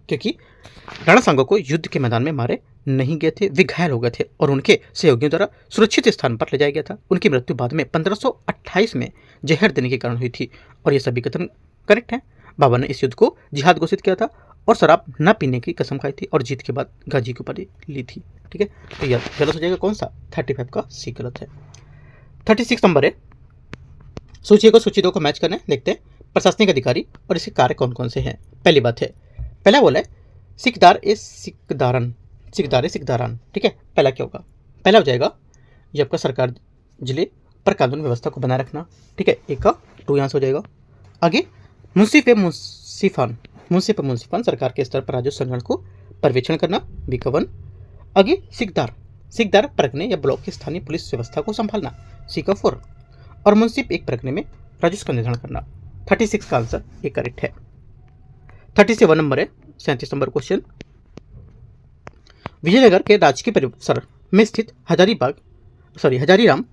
क्योंकि राणा सांगा को युद्ध के मैदान में मारे नहीं गए थे, वे घायल हो गए थे और उनके सहयोगियों द्वारा सुरक्षित स्थान पर ले जाया गया था। उनकी मृत्यु बाद में 1528 में जहर देने के कारण हुई थी और ये सभी कथन करेक्ट है। बाबर ने इस युद्ध को जिहाद घोषित किया था और शराब न पीने की कसम खाई थी और जीत के बाद गाजी की उपाधि ली थी। ठीक है, तो यह गलत हो जाएगा कौन सा? 35 का सी गलत है। 36 नंबर है, सूची को सूची 2 को मैच करना है। देखते हैं प्रशासनिक अधिकारी और इसके कार्य कौन कौन से हैं। पहली बात है, पहला बोला है सिकदार ए सिकदारन, सिकदार ए सिकदारान। ठीक है, पहला क्या होगा? पहला हो जाएगा ये आपका सरकार जिले पर कानून व्यवस्था को बनाए रखना। ठीक है, एक का 2 यहाँ से हो जाएगा। आगे मुंसिफ ए मुंसिफान, मुंसिफ ए मुंसिफान सरकार के स्तर पर राजस्व संग्रहण को पर्यवेक्षण करना, विकवन। आगे सिकदार, सिकदार परगने या ब्लॉक की स्थानीय पुलिस व्यवस्था को संभालना, सी का 4। और मुंसिफ एक परगने में राजस्व का निर्धारण करना। 36 का आंसर ये करेक्ट है। 37 नंबर है, 37 नंबर क्वेश्चन, विजयनगर के राजकीय परिसर में स्थित हजारीराम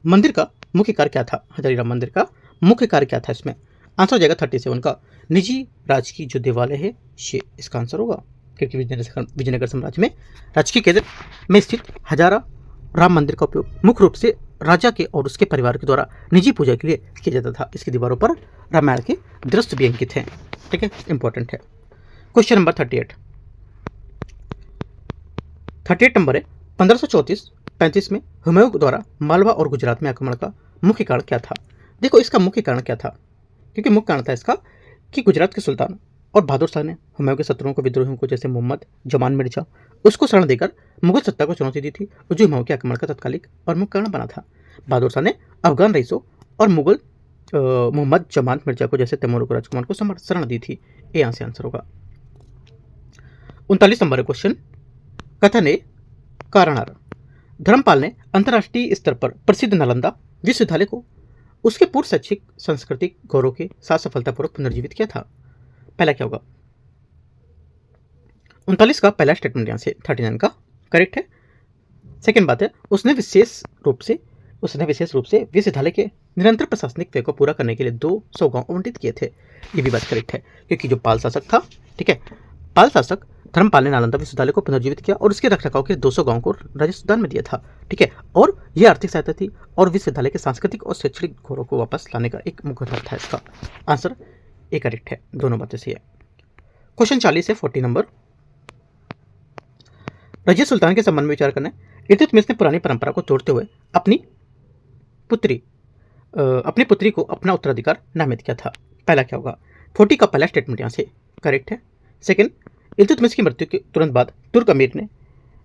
मंदिर का मुख्य कार्य क्या था? हजारीराम मंदिर का मुख्य कार्य क्या था? इसमें आंसर हो जाएगा 37 का निजी राजकीय जो देवालय है ये इसका आंसर होगा क्योंकि विजयनगर साम्राज्य में राजकीय केंद्र में स्थित हजारा राम मंदिर का उपयोग मुख्य रूप से राजा के और उसके परिवार के द्वारा निजी पूजा के लिए किया जाता था। इसकी दीवारों पर रामायण के दृश्य भी अंकित हैं। ठीक है, इंपॉर्टेंट है। क्वेश्चन नंबर 38 नंबर है, 1534-35 में हुमायूं द्वारा मालवा और गुजरात में आक्रमण का मुख्य कारण क्या था? देखो इसका मुख्य कारण क्या था, क्योंकि मुख्य कारण था इसका कि गुजरात के सुल्तान और बहादुर शाह ने हुमायूं के शत्रुओं को, विद्रोहियों को जैसे मोहम्मद जमान मिर्जा उसको शरण देकर मुगल सत्ता को चुनौती दी थी और जो हुमायूं के आक्रमण का तत्कालिक और मुख्य कारण बना था। बहादुर शाह ने अफगान रईसों और मुगल मोहम्मद जमान मिर्जा को जैसे तैमूर राजकुमार को शरण दी थी। ये यहाँ से आंसर होगा। 39 नंबर क्वेश्चन, कथन ए कारणार, धर्मपाल ने अंतर्राष्ट्रीय स्तर पर प्रसिद्ध नालंदा विश्वविद्यालय को उसके पूर्व शैक्षिक सांस्कृतिक गौरव के साथ सफलतापूर्वक पुनर्जीवित किया था। पहला क्या होगा? 39 का पहला स्टेटमेंट यहाँ से 39 का करेक्ट है। सेकंड बात है, उसने विशेष रूप से विश्वविद्यालय के निरंतर प्रशासनिक व्यय को पूरा करने के लिए 200 गांव आवंटित किए थे। ये भी बात करेक्ट है क्योंकि जो पाल शासक था, ठीक है, पाल शासक धर्मपाल ने नालंदा विश्वविद्यालय को पुनर्जीवित किया और उसके रखरखाव के लिए 200 गांवों को राजस्व दान में दिया था। ठीक है, और यह आर्थिक सहायता थी और विश्वविद्यालय के सांस्कृतिक और शैक्षणिक गौरव को वापस लाने का एक मुख्य था। इसका आंसर ए करेक्ट है, दोनों बातें सही है। क्वेश्चन 40 है, 40 नंबर, रजिया सुल्तान के संबंध में विचार करना है। इल्तुतमिश ने पुरानी परंपरा को तोड़ते हुए अपनी पुत्री को अपना उत्तराधिकार नामित किया था। पहला क्या होगा? 40 का पहला स्टेटमेंट यहाँ से करेक्ट है। सेकंड, इल्तुतमिश की मृत्यु के तुरंत बाद तुर्क अमीर ने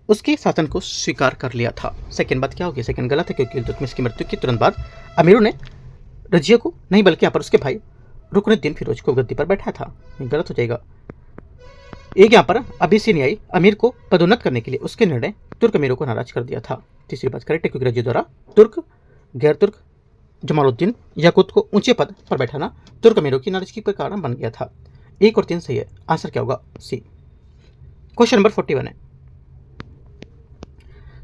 उसके शासन को स्वीकार कर लिया था। सेकंड बात क्या होगी? सेकंड गलत है क्योंकि इल्तुतमिश की मृत्यु के तुरंत बाद अमीरों ने रजिया को नहीं बल्कि यहाँ पर उसके भाई रुकनुद्दीन फिरोज को गद्दी पर बैठाया था। गलत हो जाएगा। एक यहाँ पर अबिसिनियाई अमीर को पदोन्नत करने के लिए उसके निर्णय तुर्क अमीरों को नाराज कर दिया था। तीसरी बात करेक्ट है क्योंकि रजिया द्वारा तुर्क गैर तुर्क जमालुद्दीन याकूत को ऊंचे पद पर बैठाना तुर्क अमीरों की नाराजगी का कारण बन गया था। 1 और 3 सही है, आंसर क्या होगा? सी। क्वेश्चन नंबर 41 है,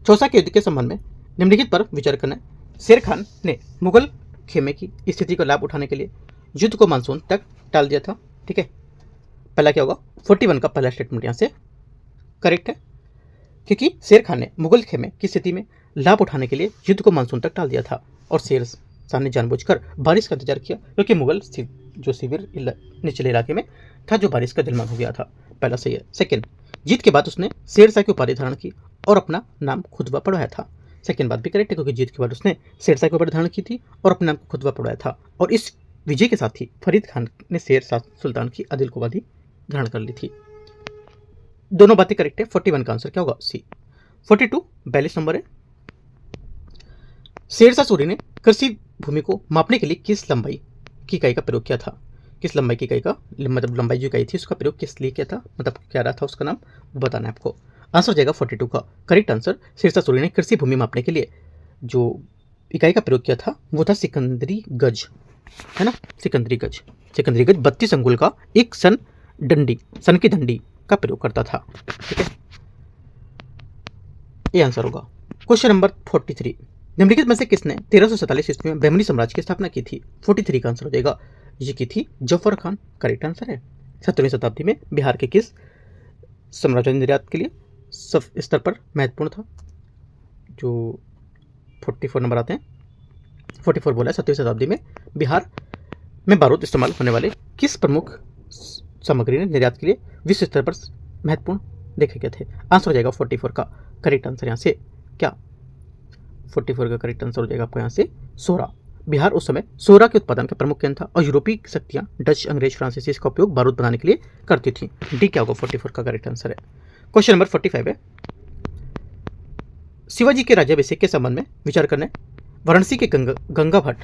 चौसा के युद्ध के संबंध में निम्नलिखित पर विचार करना है। शेर खान ने मुगल खेमे की स्थिति का लाभ उठाने के लिए युद्ध को मानसून तक टाल दिया था। ठीक है, पहला क्या होगा? 41 का पहला स्टेटमेंट यहाँ से करेक्ट है क्योंकि शेर खान ने मुगल खेमे की स्थिति में लाभ उठाने के लिए युद्ध को मानसून तक टाल दिया था और शेर शाह ने जानबूझकर बारिश का इंतजार किया क्योंकि मुगल जो शिविर निचले इलाके में था जो बारिश का दिलमान हो गया था। पहला सही है। सेकंड, जीत के बाद उसने शेर शाह की उपाधि धारण की और अपना नाम खुदवा पढ़वाया था। सेकंड बात भी करेक्ट है क्योंकि जीत के बाद उसने शेर शाह की उपाधि धारण की थी और अपने नाम को खुदवा पढ़वाया था और इस विजय के साथ ही फरीद खान ने शेर शाह सुल्तान की आदिल को उपाधि धारण कर ली थी। दोनों बातें करेक्ट है। 41 का आंसर क्या होगा? सी। 42 42 नंबर है, शेर शाह सूरी ने कृषि भूमि को मापने के लिए किस लंबाई की इकाई का प्रयोग किया था? किस लंबाई की इकाई का, मतलब लंबाई जो इकाई थी उसका प्रयोग किस लिए किया था, मतलब क्या रहा था उसका नाम, वो बताना है आपको। आंसर जाएगा 42 का करेक्ट आंसर। शेर शाह सूरी ने कृषि भूमि मापने के लिए जो इकाई का प्रयोग किया था वो था सिकंदरी गज, है ना, सिकंदरी गज। 32 अंगुल का एक सन की डंडी का प्रयोग करता था। ठीक है, ये आंसर होगा। क्वेश्चन नंबर 43, निम्नलिखित में से किसने 1347 ईस्वी में बहमनी साम्राज्य की स्थापना की थी? 43 का आंसर हो जाएगा, ये की थी जफर खान। करेक्ट आंसर है। 17वीं शताब्दी में बिहार के किस साम्राज्य निर्यात के लिए सब स्तर पर महत्वपूर्ण था? जो 44 नंबर आते हैं, 44 बोला है। 17वीं शताब्दी में बिहार में बारूद इस्तेमाल होने वाले किस प्रमुख सामग्री ने निर्यात के लिए विश्व स्तर पर महत्वपूर्ण देखे गए थे? आंसर हो जाएगा 44 का करेक्ट आंसर यहाँ से क्या? 44 का करेक्ट आंसर हो जाएगा आपको यहाँ से सोरा। बिहार उस समय सोरा के उत्पादन का प्रमुख केंद्र था और यूरोपीय शक्तियां डच, अंग्रेज, फ्रांसीसी इसका उपयोग बारूद बनाने के लिए करती थी। डी क्या होगा? 44 का करेक्ट आंसर है। क्वेश्चन नंबर 45 है, शिवाजी के राज्याभिषेक के संबंध में विचार करने वाराणसी के गंगा भट्ट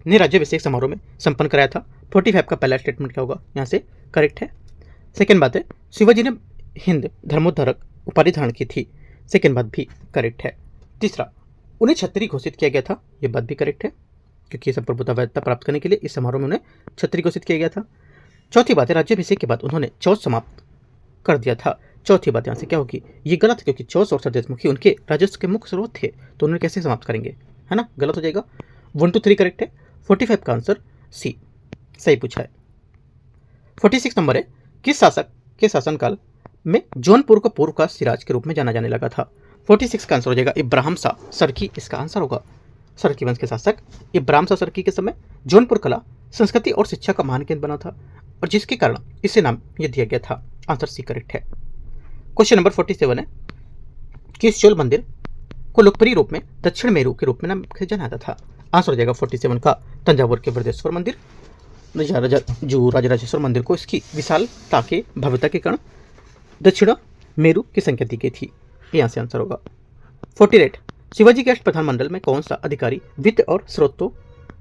ने राज्याभिषेक समारोह में संपन्न कराया था। 45 का पहला स्टेटमेंट क्या होगा? यहाँ से करेक्ट है। सेकेंड बात है, शिवाजी ने हिंद धर्मोद्धारक उपाधि धारण की थी। सेकेंड बात भी करेक्ट है। तीसरा, उन्हें छत्री घोषित किया गया था। यह बात भी करेक्ट है, क्योंकि संप्रभुता वैधता प्राप्त करने के लिए इस समारोह में उन्हें छत्री घोषित किया गया था। चौथी बात है, राज्याभिषेक के बाद उन्होंने चौथ समाप्त कर दिया था। चौथी बात यहाँ से क्या होगी? ये गलत है, क्योंकि चौथ और सरदेशमुखी उनके राजस्व के मुख्य स्रोत थे, तो उन्हें कैसे समाप्त करेंगे, है ना? गलत हो जाएगा। 1 2 3 करेक्ट है। 45 का आंसर सी सही पूछा है। 46 नंबर है, किस शासक के शासनकाल में जौनपुर को पूर्व का सिराज के रूप में जाना जाने लगा था? 46 का आंसर हो जाएगा इब्राहिम शाह सरकी, इसका आंसर होगा। सरकी वंश के शासक इब्राहिम शाह सरकी के समय जौनपुर कला, संस्कृति और शिक्षा का महान केंद्र बना था, और जिसके कारण इसे नाम यह दिया गया था। आंसर सी करेक्ट है। क्वेश्चन नंबर 47 है, किस चोल मंदिर को लोकप्रिय रूप में दक्षिण मेरू के रूप में नाम जाना जाता था? आंसर हो जाएगा 47 का तंजावुर के बृहदेश्वर मंदिर। राजराजेश्वर मंदिर को इसकी विशालता के भव्यता के कारण दक्षिण मेरू की संख्या दी गई थी। यहाँ से आंसर होगा। 48, शिवाजी के अष्ट प्रधानमंडल में कौन सा अधिकारी वित्त और स्रोतों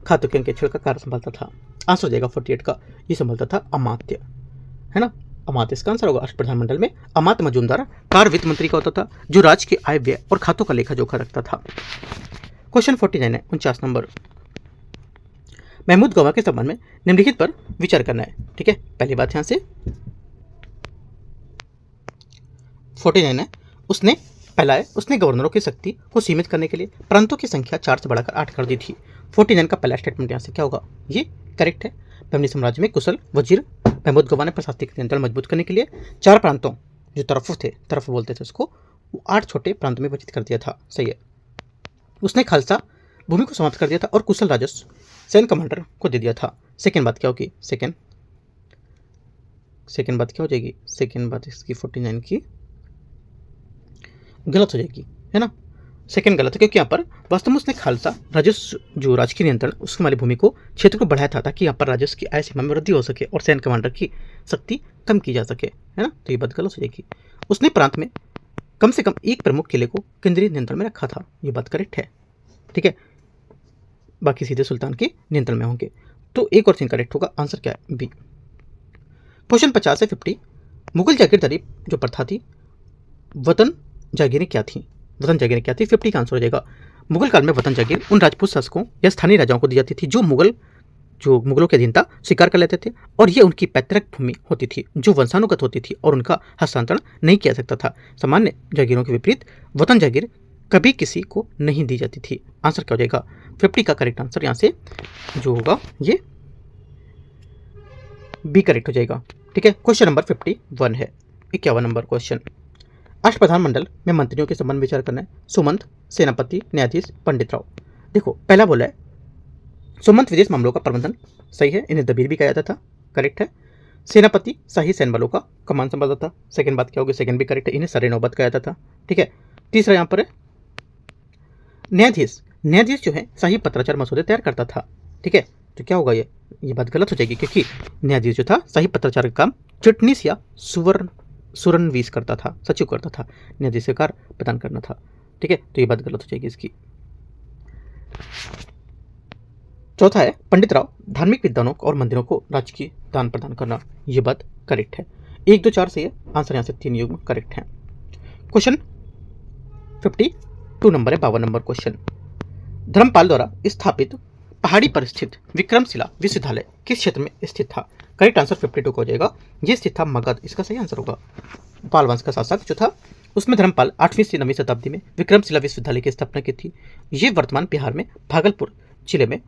खातों के अंकेक्षण का कार्य संभालता था? आंसर हो जाएगा 48 का, ये संभालता था अमात्य, है ना? अमात्य इसका आंसर होगा। अष्ट प्रधानमंडल में अमात्य मजूमदार कार्य वित्त मंत्री का होता था, जो राज्य के आय व्यय और खातों का लेखा जोखा रखता था। क्वेश्चन 49 है, 49 नंबर, महमूद गवा के संबंध में निम्नलिखित पर विचार करना है। ठीक है, पहली बात यहां से 49 है, उसने गवर्नरों की शक्ति को सीमित करने के लिए प्रांतों की संख्या 4 से बढ़ाकर 8 कर दी थी। 49 का पहला स्टेटमेंट यहाँ से क्या होगा? ये करेक्ट है। बहमनी साम्राज्य में कुशल वजीर महमूद गवा ने प्रशासनिक नियंत्रण मजबूत करने के लिए 4 प्रांतों, जो तरफ बोलते थे उसको, 8 छोटे प्रांतों में विभाजित कर दिया था। सही है। उसने खालसा भूमि को समाप्त कर दिया था और कुशल राजस्व सैन्य कमांडर को दे दिया था। सेकेंड बात क्या होगी? सेकेंड बात क्या हो जाएगी? सेकेंड बात इसकी 49 की गलत हो जाएगी, है ना? सेकंड गलत है, क्योंकि यहाँ पर वास्तव में उसने खालसा राजस्व, जो राजकीय नियंत्रण उसके वाली भूमि को, क्षेत्र को बढ़ाया था, ताकि यहाँ पर राजस्व की आय सीमा में वृद्धि हो सके और सैन्य कमांडर की शक्ति कम की जा सके, है ना? तो ये बात गलत हो जाएगी। उसने प्रांत में कम से कम एक प्रमुख किले को केंद्रीय नियंत्रण में रखा था। ये बात करेक्ट है। ठीक है, बाकी सीधे सुल्तान के नियंत्रण में होंगे। तो एक और चीज करेक्ट होगा। आंसर क्या है? बी। क्वेश्चन 50 से 50, मुगल जागीरदारी जो प्रथा थी, वतन जागीरें क्या थी? 50 का आंसर हो जाएगा। मुगल काल में वतन जागीर उन राजपूत शासकों या स्थानीय राजाओं को दी जाती थी जो मुगलों के अधीनता स्वीकार कर लेते थे, और ये उनकी पैतृक भूमि होती थी जो वंशानुगत होती थी और उनका हस्तांतरण नहीं किया सकता था। सामान्य जागीरों के विपरीत वतन जागीर कभी किसी को नहीं दी जाती थी। आंसर क्या हो जाएगा? 50 का करेक्ट आंसर यहाँ से जो होगा ये बी करेक्ट हो जाएगा। ठीक है, क्वेश्चन नंबर 51 है। 51 नंबर क्वेश्चन, अष्ट प्रधानमंडल में मंत्रियों के संबंध में विचार करना है। सुमंत, सेनापति, न्यायाधीश, पंडित राव। देखो, पहला बोला है सुमंत विदेश मामलों का प्रबंधन, सही है, इन्हें दबीर भी कहा जाता था, करेक्ट है। सेनापति शाही सैन्य बलों का कमान संभालता था। सेकंड बात क्या होगी? सेकंड भी करेक्ट है, इन्हें सरे नौबत कहा जाता था। ठीक है, तीसरा यहाँ पर है न्यायाधीश जो है शाही पत्राचार मसौदे तैयार करता था। ठीक है, तो क्या होगा? ये बात गलत हो जाएगी, क्योंकि न्यायाधीश जो था शाही पत्राचार का काम चिटनीस या सुरनवीस करता था, सचिव करता था, न्यायाधीश का कार्य प्रदान करना था। ठीक है, तो ये बात गलत हो जाएगी इसकी। चौथा है पंडित राव धार्मिक विद्वानों और मंदिरों को राजकीय दान प्रदान करना। ये बात करेक्ट है। 1 2 4 से आंसर यहाँ से 3 युग्म करेक्ट है। क्वेश्चन 52 नंबर है, 52 नंबर क्वेश्चन, धर्मपाल द्वारा स्थापित पहाड़ी पर स्थित विक्रमशिला विश्वविद्यालय किस क्षेत्र में स्थित था? करेक्ट आंसर 52 का हो जाएगा। ये स्थित था मगध, इसका सही आंसर होगा। पाल वंश का शासक जो था उसमें धर्मपाल 8वीं से 9वीं शताब्दी में विक्रमशिला विश्वविद्यालय की स्थापना की थी। ये वर्तमान बिहार में भागलपुर जिले में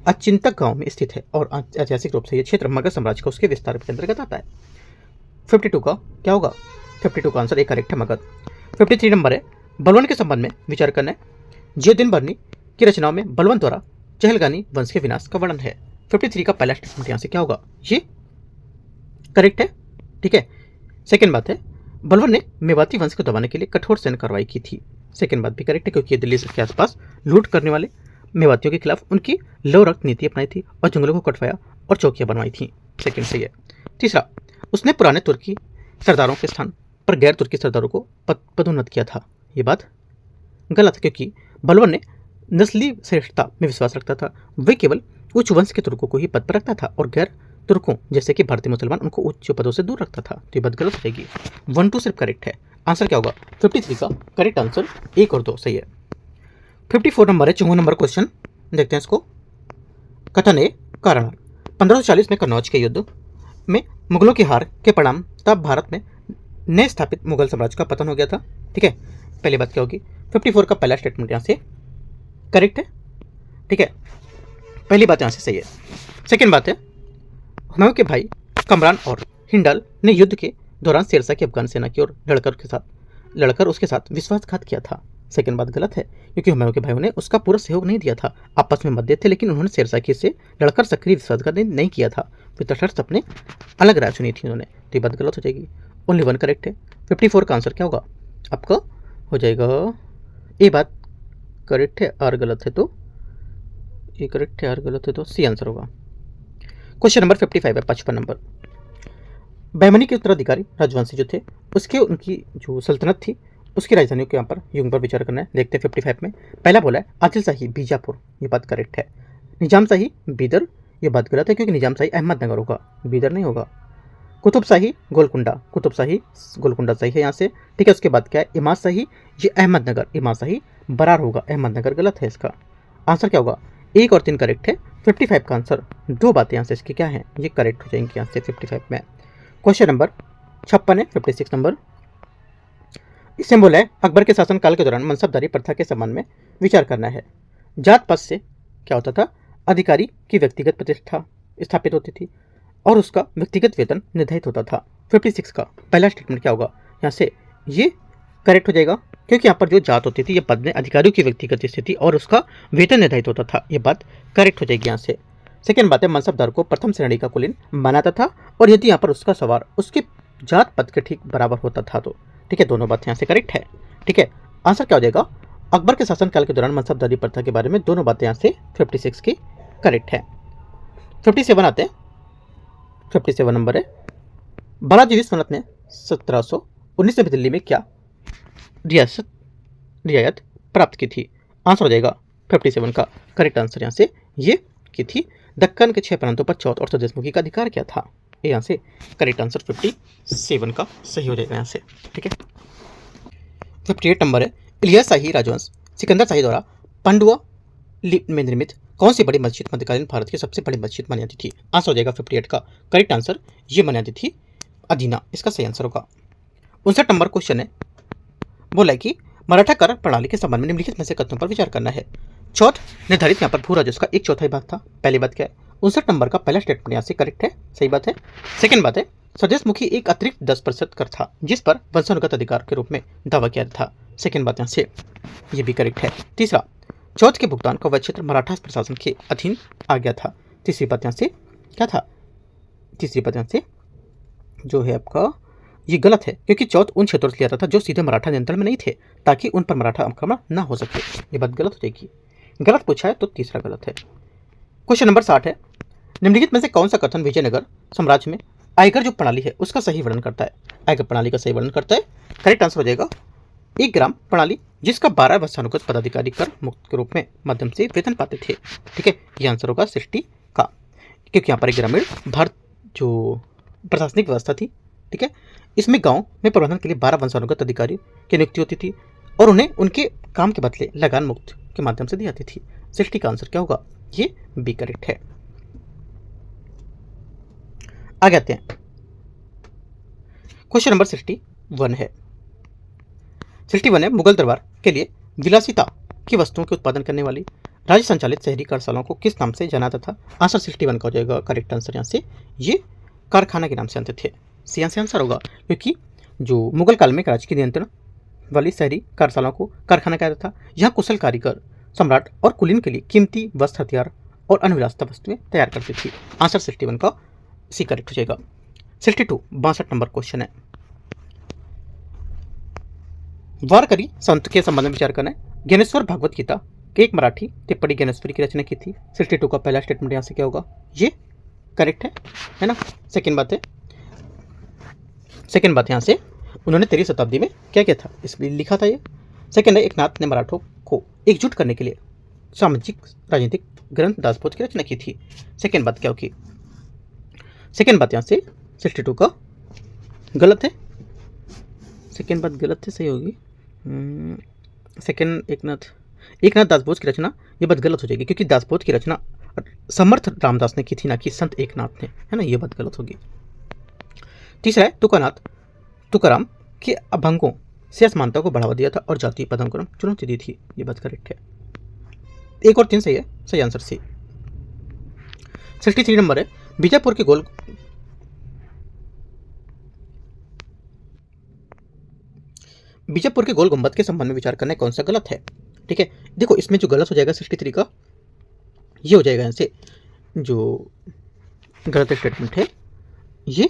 अचिंतक गांव में स्थित है और ऐतिहासिक रूप से यह क्षेत्र मगध साम्राज्य का उसके विस्तार के अंतर्गत आता है। 52 का क्या होगा? 52 का आंसर एक करेक्ट है मगध। 53 नंबर है बलवन के संबंध में विचार करना है। जयदीन बर्नी की रचनाओं में बलवन द्वारा चहलगानी वंश के विनाश का वर्णन है। 53 का पहला स्टेटमेंट यहाँ से क्या होगा? ये करेक्ट है। ठीक है। सेकेंड बात है बलवन ने मेवाती वंश को दबाने के लिए कठोर सैन्य कार्रवाई की थी। सेकेंड बात भी करेक्ट है क्योंकि ये दिल्ली के आसपास लूट करने वाले मेवातियों के खिलाफ उनकी लौ रक्त नीति अपनाई थी और जंगलों को कटवाया और चौकियां बनवाई थी। सेकेंड सही है। तीसरा, उसने पुराने तुर्की सरदारों के स्थान पर गैर तुर्की सरदारों को पदोन्नत किया था। ये बात गलत है क्योंकि बलवन ने नस्ली श्रेष्ठता में विश्वास रखता था। वे केवल उच्च वंश के तुर्कों को ही पद पर रखता था और गैर तुर्कों जैसे कि भारतीय मुसलमान उनको उच्च पदों से दूर रखता था। तो ये बात गलत हो जाएगी। 1 2 सिर्फ करेक्ट है। आंसर क्या होगा? 53 का करेक्ट आंसर 1 और 2 सही है। 54 नंबर है 54 नंबर क्वेश्चन, देखते हैं इसको। कथन ए कारण 1540 में कन्नौज के युद्ध में मुगलों की हार के परिणाम तब भारत में नए स्थापित मुगल साम्राज्य का पतन हो गया था। ठीक है। पहली बात क्या होगी? 54 का पहला स्टेटमेंट यहाँ से करेक्ट है। ठीक है, पहली बात यहाँ से सही है। सेकेंड बात है हुमायूं के भाई कमरान और हिंडल ने युद्ध के दौरान शेरशाह की अफगान सेना की ओर लड़कर उसके साथ विश्वासघात किया था। सेकेंड बात गलत है क्योंकि हुमायूं के भाइयों ने उसका पूरा सहयोग नहीं दिया था। आपस में मतभेद थे लेकिन उन्होंने शेरशाह की से लड़कर सक्रिय विश्वासघात नहीं किया था। फिर तटस्थ अपने अलग राय चुनी थी उन्होंने। तो ये बात गलत हो जाएगी। ओनली 1 करेक्ट है। 54 का आंसर क्या होगा आपका? हो जाएगा ये बात करेक्ट है और गलत है तो ये करेक्ट है और गलत है तो सी आंसर होगा। क्वेश्चन नंबर 55 है 55 नंबर। बहमनी के उत्तराधिकारी राजवंशी जो थे उसके उनकी जो सल्तनत थी उसकी राजधानियों के यहाँ पर युग पर विचार करना है। देखते हैं 55 में। पहला बोला है आदिल शाही बीजापुर, ये बात करेक्ट है। निजाम शाही बीदर, ये बात गलत है क्योंकि निजाम शाही अहमदनगर होगा, बीदर नहीं होगा। कुतुब शाही गोलकुंडा, कुतुब शाही गोलकुंडा सही है यहाँ से। ठीक है, उसके बाद क्या है? इमाद शाही, ये अहमदनगर, इमाद शाही बरार होगा, अहमदनगर गलत है। इसका आंसर क्या होगा? 1 और 3 करेक्ट है। 55 का आंसर 2 बातें यहाँ से इसकी क्या है? ये करेक्ट हो जाएंगी यहाँ से 55 में। क्वेश्चन नंबर 56 है 56 नंबर। इसमें बोला है अकबर के शासनकाल के दौरान मनसबदारी प्रथा के संबंध में विचार करना है। जात पद से क्या होता था? अधिकारी की व्यक्तिगत प्रतिष्ठा स्थापित होती थी और उसका व्यक्तिगत वेतन निर्धारित होता था। 56 का पहला स्टेटमेंट क्या होगा? यहाँ से ये करेक्ट हो जाएगा क्योंकि यहाँ पर जो जात होती थी ये पद में अधिकारियों की व्यक्तिगत स्थिति और उसका वेतन निर्धारित होता था। ये बात करेक्ट हो जाएगी यहाँ से। सेकेंड बात है मनसबदार को प्रथम श्रेणी का कुलीन बनाता था और यदि यहाँ पर उसका सवार उसके जात पद के ठीक बराबर होता था तो। ठीक है, दोनों बातें यहाँ से करेक्ट है। ठीक है, आंसर क्या हो जाएगा? अकबर के शासनकाल के दौरान मनसबदारी प्रथा के बारे में दोनों बातें यहाँ से 56 की करेक्ट है। 57 आते हैं। 57 नंबर है बालाजी विश्वनाथ ने 1719 में दिल्ली में क्या रियायत प्राप्त की थी? आंसर हो जाएगा 57 का करेक्ट आंसर यहाँ से ये की थी दक्कन के 6 प्रांतों पर चौथ और सदस्यमुखी का अधिकार क्या था? ये यहाँ से करेक्ट आंसर 57 का सही हो जाएगा यहाँ से। ठीक है। 58 नंबर है इलियास शाही राजवंश सिकंदर शाही द्वारा पांडुआ में निर्मित कौन सी बड़ी मस्जिद मध्यकालीन भारत की सबसे बड़ी मस्जिद मानी जाती थी? आंसर हो जाएगा 58 का करेक्ट आंसर ये मानी जाती थी अदीना, इसका सही आंसर होगा। 59 नंबर क्वेश्चन है बोला है कि मराठा कर प्रणाली के संबंध में निम्नलिखित में से कथनों पर विचार करना है। चौथ निर्धारित यहाँ पर भू राजस्व का 1/4 भाग था। पहली बात क्या है? 59 नंबर का पहला स्टेटमेंट यहाँ से करेक्ट है, सही बात है। सेकंड बात है सदस्यमुखी एक अतिरिक्त 10% कर था जिस पर वंशानुगत अधिकार के रूप में दावा किया था। सेकंड बात यहाँ से ये भी करेक्ट है। तीसरा, चौथ के भुगतान का वह क्षेत्र मराठा प्रशासन के अधीन आ गया था। तीसरी बात यहाँ से क्या था? तीसरी बात यहाँ से जो है आपका ये गलत है क्योंकि चौथ उन क्षेत्रों से लिया था जो सीधे मराठा नियंत्रण में नहीं थे ताकि उन पर मराठा आक्रमण ना हो सके। ये बात गलत हो जाएगी। गलत पूछा है तो तीसरा गलत है। क्वेश्चन नंबर 60 है निम्नलिखित में से कौन सा कथन विजयनगर साम्राज्य में आयकर जो प्रणाली है उसका सही वर्णन करता है? आयकर प्रणाली का सही वर्णन करता है। करेक्ट आंसर हो जाएगा एक ग्राम प्रणाली जिसका 12 वंशानुगत पदाधिकारी कर मुक्त के रूप में माध्यम से वेतन पाते थे। ठीक है, ये आंसर होगा 60 का क्योंकि यहाँ पर एक ग्रामीण भारत जो प्रशासनिक व्यवस्था थी। ठीक है, इसमें गांव में प्रबंधन के लिए 12 वंशानुगत अधिकारी की नियुक्ति होती थी और उन्हें उनके काम के बदले लगान मुक्त के माध्यम से दी जाती थी। 60 का आंसर क्या होगा? ये बी करेक्ट है। आगे आते हैं। क्वेश्चन नंबर 61 है 61 है, मुगल दरबार के लिए विलासिता की वस्तुओं के उत्पादन करने वाली राज्य संचालित शहरी कार्यशालाओं को किस नाम से जाना जाता था? आंसर 61 का हो जाएगा करेक्ट आंसर यहाँ से, ये कारखाना के नाम से जानते थे। सी आंसर होगा, क्योंकि जो मुगल काल में राज्य के नियंत्रण वाली शहरी कार्यशालाओं को कारखाना कहा जाता था। यहाँ कुशल कारीगर सम्राट और कुलीन के लिए कीमती वस्त्र, हथियार और अन्य विलासिता वस्तुएं तैयार करती थी। आंसर 61 का सी करेक्ट हो जाएगा। 62 62 नंबर क्वेश्चन है, वारकरी संत के संबंध में विचार करना है। ज्ञानेश्वर भागवत गीता के एक मराठी टिप्पणी ज्ञानेश्वरी की रचना की थी। 62 का पहला स्टेटमेंट यहाँ से क्या होगा? ये करेक्ट है ना। सेकेंड बात यहाँ से उन्होंने 13वीं शताब्दी में क्या किया था, इसलिए लिखा था ये। सेकेंड है, एकनाथ ने मराठों को एकजुट करने के लिए सामाजिक राजनीतिक ग्रंथ दासबोध की रचना की थी। सेकेंड बात क्या होगी? सेकेंड बात यहाँ से 62 का गलत है। सेकेंड बात गलत है, सही होगी सेकेंड एकनाथ दासबोध की रचना, ये बात गलत हो जाएगी क्योंकि दासबोध की रचना समर्थ रामदास ने की थी, ना कि संत एकनाथ ने, है ना, ये बात गलत होगी। तीसरा है, तुकाराम के अभंगों से असमानता को बढ़ावा दिया था और जातीय पदानुक्रम चुनौती दी थी, ये बात करेक्ट है। 1 और 3 सही है, सही आंसर सी। 63 नंबर है, बीजापुर के गोल गुंबद के संबंध में विचार करना कौन सा गलत है? ठीक है, देखो इसमें जो गलत हो जाएगा 63 का, ये हो जाएगा यहाँ से जो गलत स्टेटमेंट है, ये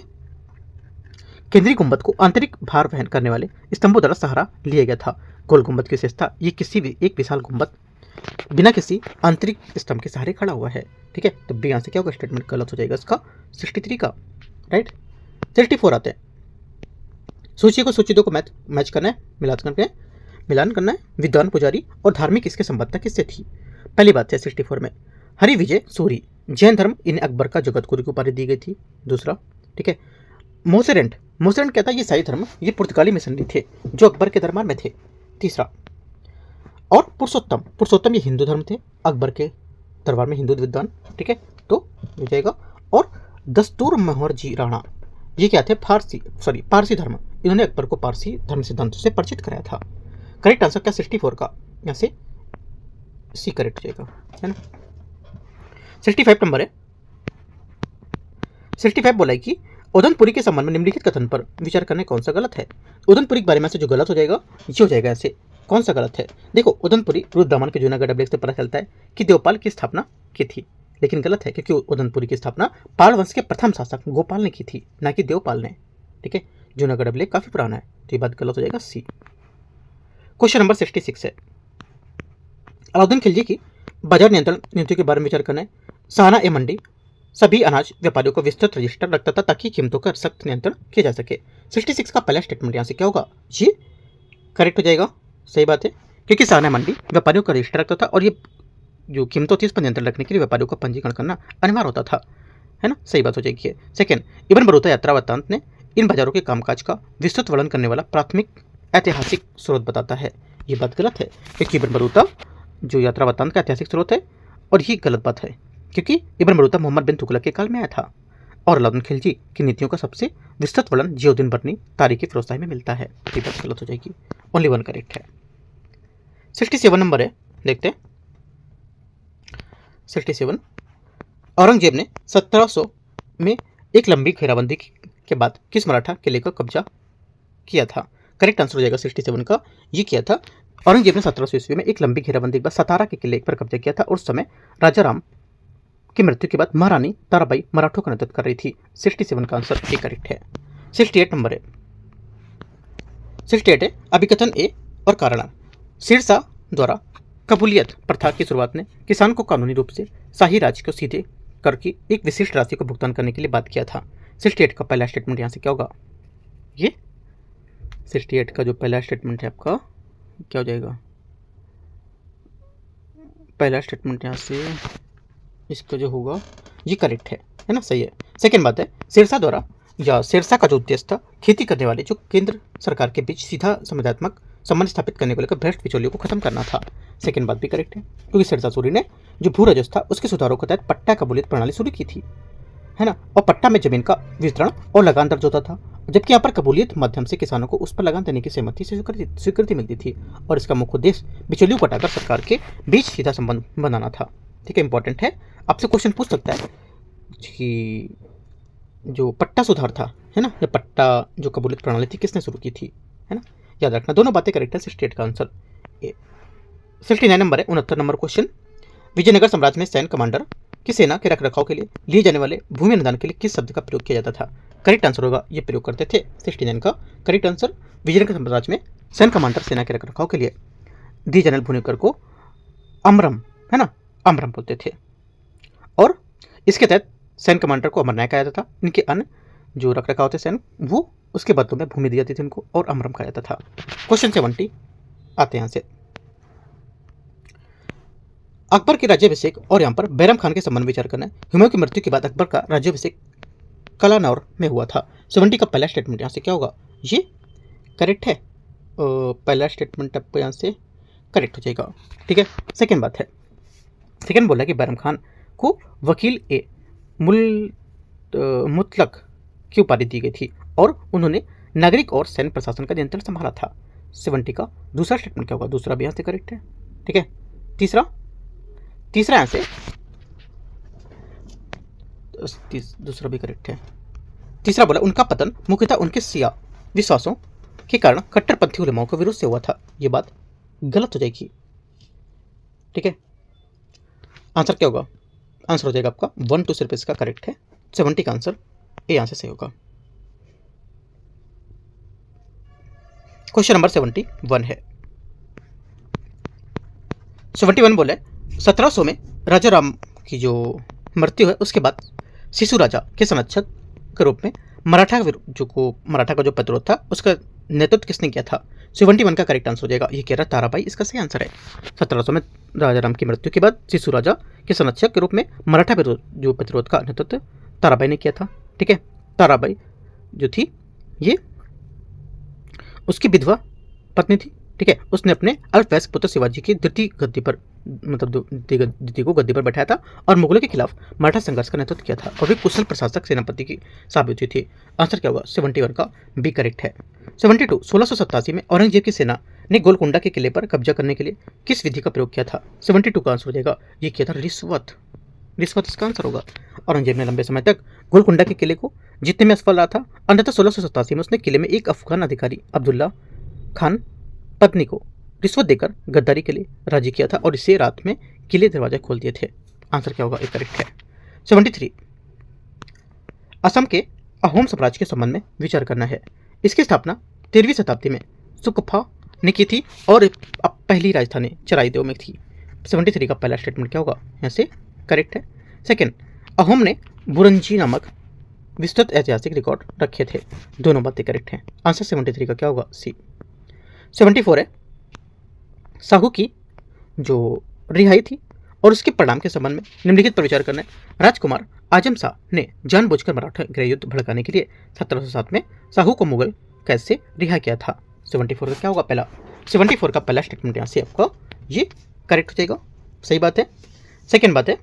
केंद्रीय गुंबद को आंतरिक भार वहन करने वाले स्तंभों द्वारा सहारा लिया गया था। गोल गुंबद की विशेषता, ये किसी भी एक विशाल गुंबद बिना किसी आंतरिक स्तंभ के सहारे खड़ा हुआ है। ठीक है, तो बी यहाँ से क्या होगा? स्टेटमेंट गलत हो जाएगा इसका 63 का, राइट। 64 आते हैं, सूची को सूची 2 को मैच करना है, मिलान करना है। विद्वान, पुजारी और धार्मिक इसके संबद्धता किससे थी? पहली बात है 64 में हरि विजय सूरी जैन धर्म, इन्हें अकबर का जगत गुरु की उपाधि दी गई थी। दूसरा, ठीक है, मोसेरेंट कहता है ये ईसाई धर्म, ये पुर्तगाली मिशनरी थे जो अकबर के दरबार में थे। तीसरा, और पुरुषोत्तम ये हिंदू धर्म थे, अकबर के दरबार में हिंदू विद्वान। ठीक है, तो हो जाएगा। और दस्तूर महर जी राणा, ये क्या थे? पारसी धर्म, इन्होंने अकबर को पारसी धर्म सिद्धांतों से परिचित कराया था। करेक्ट आंसर क्या? 64 का यहाँ से सी करेक्ट हो जाएगा, है ना। 65 नंबर है, 65 बोला है कि उदनपुरी के संबंध में निम्नलिखित कथन पर विचार करने कौन सा गलत है? उदनपुरी के बारे में से जो गलत हो जाएगा ये हो जाएगा ऐसे, कौन सा गलत है? देखो, उदनपुरी रुद्रदामन के जूनागढ़ अभिलेख से पता चलता है कि देवपाल की स्थापना की थी, लेकिन गलत है क्योंकि उदनपुरी की स्थापना पाल वंश के प्रथम शासक गोपाल ने की थी, ना कि देवपाल ने। ठीक है, जूनागढ़ अभिलेख काफी पुराना है, तो ये बात गलत हो जाएगा सी। क्वेश्चन नंबर 66 है, अलाउद्दीन खिलजी की बाजार नियंत्रण नीतियों के बारे में विचार करना है। सहाना ए मंडी सभी अनाज व्यापारियों को विस्तृत रजिस्टर रखता था ताकि कीमतों का सख्त नियंत्रण किया जा सके। 66 का पहला स्टेटमेंट यहाँ से क्या होगा? ये करेक्ट हो जाएगा, सही बात है, क्योंकि सहाना मंडी व्यापारियों का रजिस्टर रखता था और ये जो कीमतों थी इस पर नियंत्रण रखने के लिए व्यापारियों का पंजीकरण करना अनिवार्य होता था, है ना, सही बात हो जाएगी। सेकेंड, इब्न बतूता यात्रा वृत्तांत ने इन बाजारों के कामकाज का विस्तृत वर्णन करने वाला प्राथमिक ऐतिहासिक स्रोत बताता है, ये बात गलत है क्योंकि इब्न बतूता जो यात्रा वृत्तांत का ऐतिहासिक स्रोत है, और ये गलत बात है क्योंकि इब्न बतूता मोहम्मद बिन तुगलक के काल में आया था और अलाउद्दीन खिलजी की नीतियों का सबसे विस्तृत वर्णन जियाउद्दीन बर्नी तारीख फिरोजशाही में मिलता है, ये बात गलत हो जाएगी। ओनली वन करेक्ट है। 67 नंबर है, देखते हैं 67, औरंगजेब ने 1700 में एक लंबी घेराबंदी के बाद किस मराठा किले का कब्जा किया था? करेक्ट आंसर हो जाएगा 67 का, ये किया था औरंगजेब ने 1700 ईस्वी में एक लंबी घेराबंदी के बाद सतारा के किले पर कब्जा किया था और उस समय राजा राम की मृत्यु के बाद महारानी ताराबाई मराठों का नेतृत्व कर रही थी। 67 का आंसर ए करेक्ट है। 68 नंबर है, 68 है, अभिकथन ए और कारण। सिरसा द्वारा कबूलियत प्रथा की शुरुआत ने किसान को कानूनी रूप से शाही राज्य को सीधे कर की एक विशिष्ट राशि को भुगतान करने के लिए बात किया था। 68 का पहला स्टेटमेंट यहाँ से क्या होगा? ये 68 का जो पहला स्टेटमेंट है आपका क्या हो जाएगा? पहला स्टेटमेंट यहाँ से इसका जो होगा ये करेक्ट है ना, सही है। सेकेंड बात है, सिरसा द्वारा या सिरसा का जो उद्देश्य था खेती करने वाले जो केंद्र सरकार के बीच सीधा संविधात्मक संबंध स्थापित करने को लेकर भ्रष्ट बिचौलियों को खत्म करना था। सेकेंड बात भी करेक्ट है क्योंकि सिरसा सूरी ने जो भू राजस्व था उसके सुधारों के तहत पट्टा कबूलियत प्रणाली शुरू की थी, है ना, और पट्टा में जमीन का वितरण और लगान दर्ज होता था, जबकि यहाँ पर कबूलियत माध्यम से किसानों को उस पर लगान देने की सहमति से स्वीकृति मिलती थी, और इसका मुख्य उद्देश्य बिचौलियों को हटाकर सरकार के बीच सीधा संबंध बनाना था। ठीक है, इंपॉर्टेंट है, आपसे क्वेश्चन पूछ सकता है कि जो पट्टा सुधार था, है ना, या पट्टा जो कबूलियत प्रणाली थी किसने शुरू की थी, है ना, याद रखना। दोनों बातें करेक्ट है, स्टेट का आंसर 69 नंबर है। 69 नंबर क्वेश्चन, विजयनगर साम्राज्य में सैन्य कमांडर की सेना के रखरखाव के लिए लिए जाने वाले भूमि अनुदान के लिए किस शब्द का प्रयोग किया जाता था? करेक्ट आंसर होगा, ये प्रयोग करते थे। 69 का करेक्ट आंसर, विजयनगर साम्राज्य में सैन्य कमांडर सेना के रखरखाव के लिए दी जाने वाले भूमि कर को अमरम, है ना, अमरम बोलते थे, और इसके तहत सैन्य कमांडर को अमरनायक कहा जाता था। इनके अन्य जो रखरखाव थे सैन्य, वो उसके बदलों में भूमि दी जाती थी उनको, और अमरम कहा जाता था। क्वेश्चन 70 आते हैं यहाँ से। अकबर के राज्याभिषेक और यहाँ पर बैरम खान के संबंध में विचार करना है। हुमायूं की मृत्यु के बाद अकबर का राज्याभिषेक कलानौर में हुआ था। 70 का पहला स्टेटमेंट यहाँ से क्या होगा? ये करेक्ट है, पहला स्टेटमेंट आपको यहाँ से करेक्ट हो जाएगा। ठीक है, सेकेंड बात है, सेकेंड बोला कि बैरम खान को वकील ए मुतलक की उपाधि दी गई थी, और उन्होंने नागरिक और सैन्य प्रशासन का नियंत्रण संभाला था। 70 का दूसरा स्टेटमेंट क्या होगा? दूसरा भी यहाँ से करेक्ट है। ठीक है, तीसरा यहाँ से दूसरा भी करेक्ट है। तीसरा बोला उनका पतन मुख्यतः उनके सिया विश्वासों के कारण कट्टरपंथी उलेमाओं के विरोध से हुआ था। ये बात गलत हो जाएगी। ठीक है, आंसर क्या होगा? आंसर हो जाएगा आपका 1 2 सिर्फ इसका करेक्ट है। 70 का आंसर ए आंसर सही होगा। क्वेश्चन नंबर 71 है। 71 बोले 1700 में राजा राम की जो मृत्यु है उसके बाद शिशु राजा के संरक्षक के रूप में मराठा का जो प्रतिरोध था उसका नेतृत्व किसने किया था? 71 का करेक्ट आंसर हो जाएगा। ये कह रहा ताराबाई, इसका सही आंसर है। 1700 में राजा राम की मृत्यु के बाद शिशु राजा के संरक्षक के रूप में मराठा जो प्रतिरोध का नेतृत्व ताराबाई ने किया था। ठीक है, ताराबाई जो थी ये उसकी विधवा पत्नी थी। ठीक है, उसने अपने अल्पवयस्क पुत्र शिवाजी की द्वितीय को गद्दी पर बैठाया था और मुगलों के खिलाफ मराठा संघर्ष का नेतृत्व किया था, और वे कुशल प्रशासक सेनापति की साबित हुई थी। आंसर क्या होगा? 71 का बी करेक्ट है। 72 1687 में औरंगजेब की सेना ने गोलकुंडा के किले पर कब्जा करने के लिए किस विधि का प्रयोग किया था? 72 का आंसर हो जाएगा, ये किया था रिश्वत इसका आंसर होगा। औरंगजेब ने लंबे समय तक गोलकुंडा के किले को जीतने में असफल रहा था। अंततः 1687 में उसने किले में एक अफगान अधिकारी अब्दुल्ला खान पत्नी को रिश्वत देकर गद्दारी के लिए राजी किया था, और इसे रात में किले दरवाजे खोल दिए थे। आंसर क्या होगा? एक करेक्ट है। 73 असम के अहोम साम्राज्य के संबंध में विचार करना है। इसकी स्थापना 13वीं शताब्दी में सुकफा ने की थी, और पहली राजधानी चराइदेव में थी। 73 का पहला स्टेटमेंट क्या होगा? यहाँ से करेक्ट है। सेकेंड, अहोम ने बुरंजी नामक विस्तृत ऐतिहासिक रिकॉर्ड रखे थे। दोनों बातें करेक्ट हैं। आंसर 73 का क्या होगा? सी। 74 है, साहू की जो रिहाई थी और उसके परिणाम के संबंध में निम्नलिखित पर विचार करना है। राजकुमार आजम शाह ने जानबूझकर मराठा गृहयुद्ध भड़काने के लिए 1707 में साहू को मुगल कैद से रिहा किया था। 74 का क्या होगा? पहला 74 का पहला स्टेटमेंट यहाँ से आपका ये करेक्ट हो जाएगा, सही बात है। सेकेंड बात है,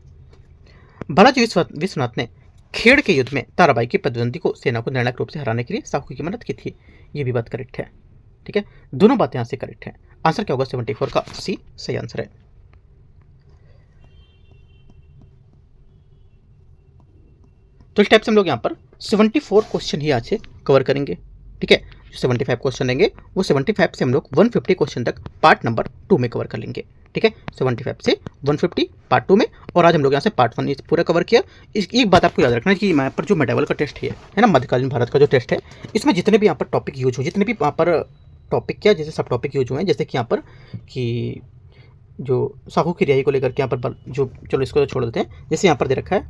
बालाजी विश्वनाथ ने खेड़ के युद्ध में ताराबाई की प्रतिद्वंदी को सेना को निर्णायक रूप से हराने के लिए साहू की मदद की थी। ये भी बात करेक्ट है। ठीक है, दोनों बातें यहाँ से करेक्ट हैं। आंसर क्या होगा? 74 का सी सही आंसर है। तो इस टाइप से हम लोग यहाँ पर 74 क्वेश्चन ही आज से कवर करेंगे। ठीक है, जो 75 क्वेश्चन लेंगे वो 75 से हम लोग 150 क्वेश्चन तक पार्ट नंबर 2 में कवर कर लेंगे। ठीक है, 75 से 150 पार्ट 2 में, और आज हम लोग यहाँ से पार्ट 1 पूरा कवर किया। एक बात आपको याद रखना है कि यहाँ पर जो मेडावल का टेस्ट है ना, मध्यकालीन भारत का जो टेस्ट है, इसमें जितने भी यहाँ पर टॉपिक यूज हो, जितने भी यहाँ पर टॉपिक क्या जैसे सब टॉपिक यूज हुए हैं, जैसे कि यहाँ पर कि जो साहू की रिहाई को लेकर के यहाँ पर जो, चलो इसको तो छोड़ देते हैं, जैसे यहाँ पर दे रखा है,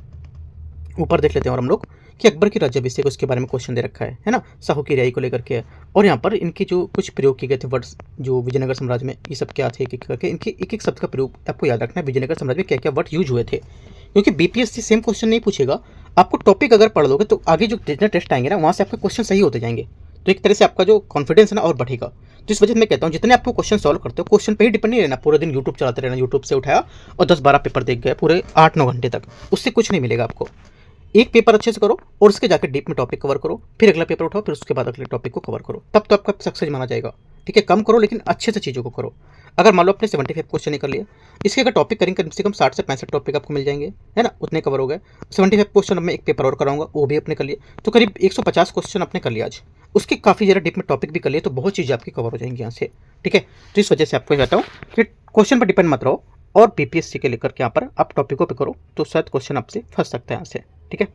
ऊपर देख लेते हैं और हम लोग कि अकबर की राज्याभिषेक उसके बारे में क्वेश्चन दे रखा है ना, साहू की रिहाई को लेकर के, और यहाँ पर इनके जो कुछ प्रयोग किए गए थे वर्ड्स जो विजयनगर साम्राज्य में, ये सब क्या थे एक एक करके, इनके एक एक शब्द का प्रयोग आपको याद रखना है। विजयनगर साम्राज्य में क्या क्या वर्ड यूज हुए थे, क्योंकि बीपीएससी सेम क्वेश्चन नहीं पूछेगा, आपको टॉपिक अगर पढ़ लोगे तो आगे जो जितने टेस्ट आएंगे ना वहाँ से आपके क्वेश्चन सही होते जाएंगे, तो एक तरह से आपका जो कॉन्फिडेंस है ना और बढ़ेगा। तो इस वजह से मैं कहता हूँ जितने आपको क्वेश्चन सॉल्व करते हो, क्वेश्चन पे ही डिपेंड नहीं रहना, पूरे दिन यूट्यूब चलाते रहना, यूट्यूब से उठाया और 10-12 पेपर देख गए पूरे 8-9 घंटे तक, उससे कुछ नहीं मिलेगा आपको। एक पेपर अच्छे से करो और उसके जाकर डीप में टॉपिक कवर करो, फिर अगला पेपर उठाओ, फिर उसके बाद अगले टॉपिक को कवर करो, तब तो आपका सक्सेस माना जाएगा। ठीक है, कम करो लेकिन अच्छे से चीज़ों को करो। अगर मान लो आपने 75 क्वेश्चन ही कर लिया, इसके अगर टॉपिक करेंगे कम से कम 60 से 65 टॉपिक आपको मिल जाएंगे, है ना, उतने कवर हो गए। 75 क्वेश्चन अब मैं एक पेपर और कराऊंगा, वो भी अपने कर लिए, तो करीब 150 क्वेश्चन आपने कर लिया आज। उसके काफ़ी ज़्यादा डीप में टॉपिक भी कर लिए, तो बहुत चीज़ें आपकी कवर हो जाएंगी यहाँ से। ठीक है, तो इस वजह से आपको कहता हूँ कि क्वेश्चन पर डिपेंड मत रहो और बीपीएससी के लेकर के यहाँ पर आप टॉपिकों पे करो, तो शायद क्वेश्चन आपसे फंस सकता है यहाँ से। ठीक है,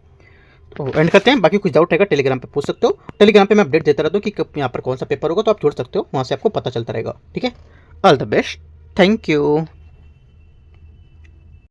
तो एंड करते हैं। बाकी कुछ डाउट रहेगा टेलीग्राम पे पूछ सकते हो। टेलीग्राम पे मैं अपडेट देता रहता हूँ कि कब यहाँ पर कौन सा पेपर होगा, तो आप जुड़ सकते हो, वहाँ से आपको पता चलता रहेगा। ठीक है, all the best, thank you.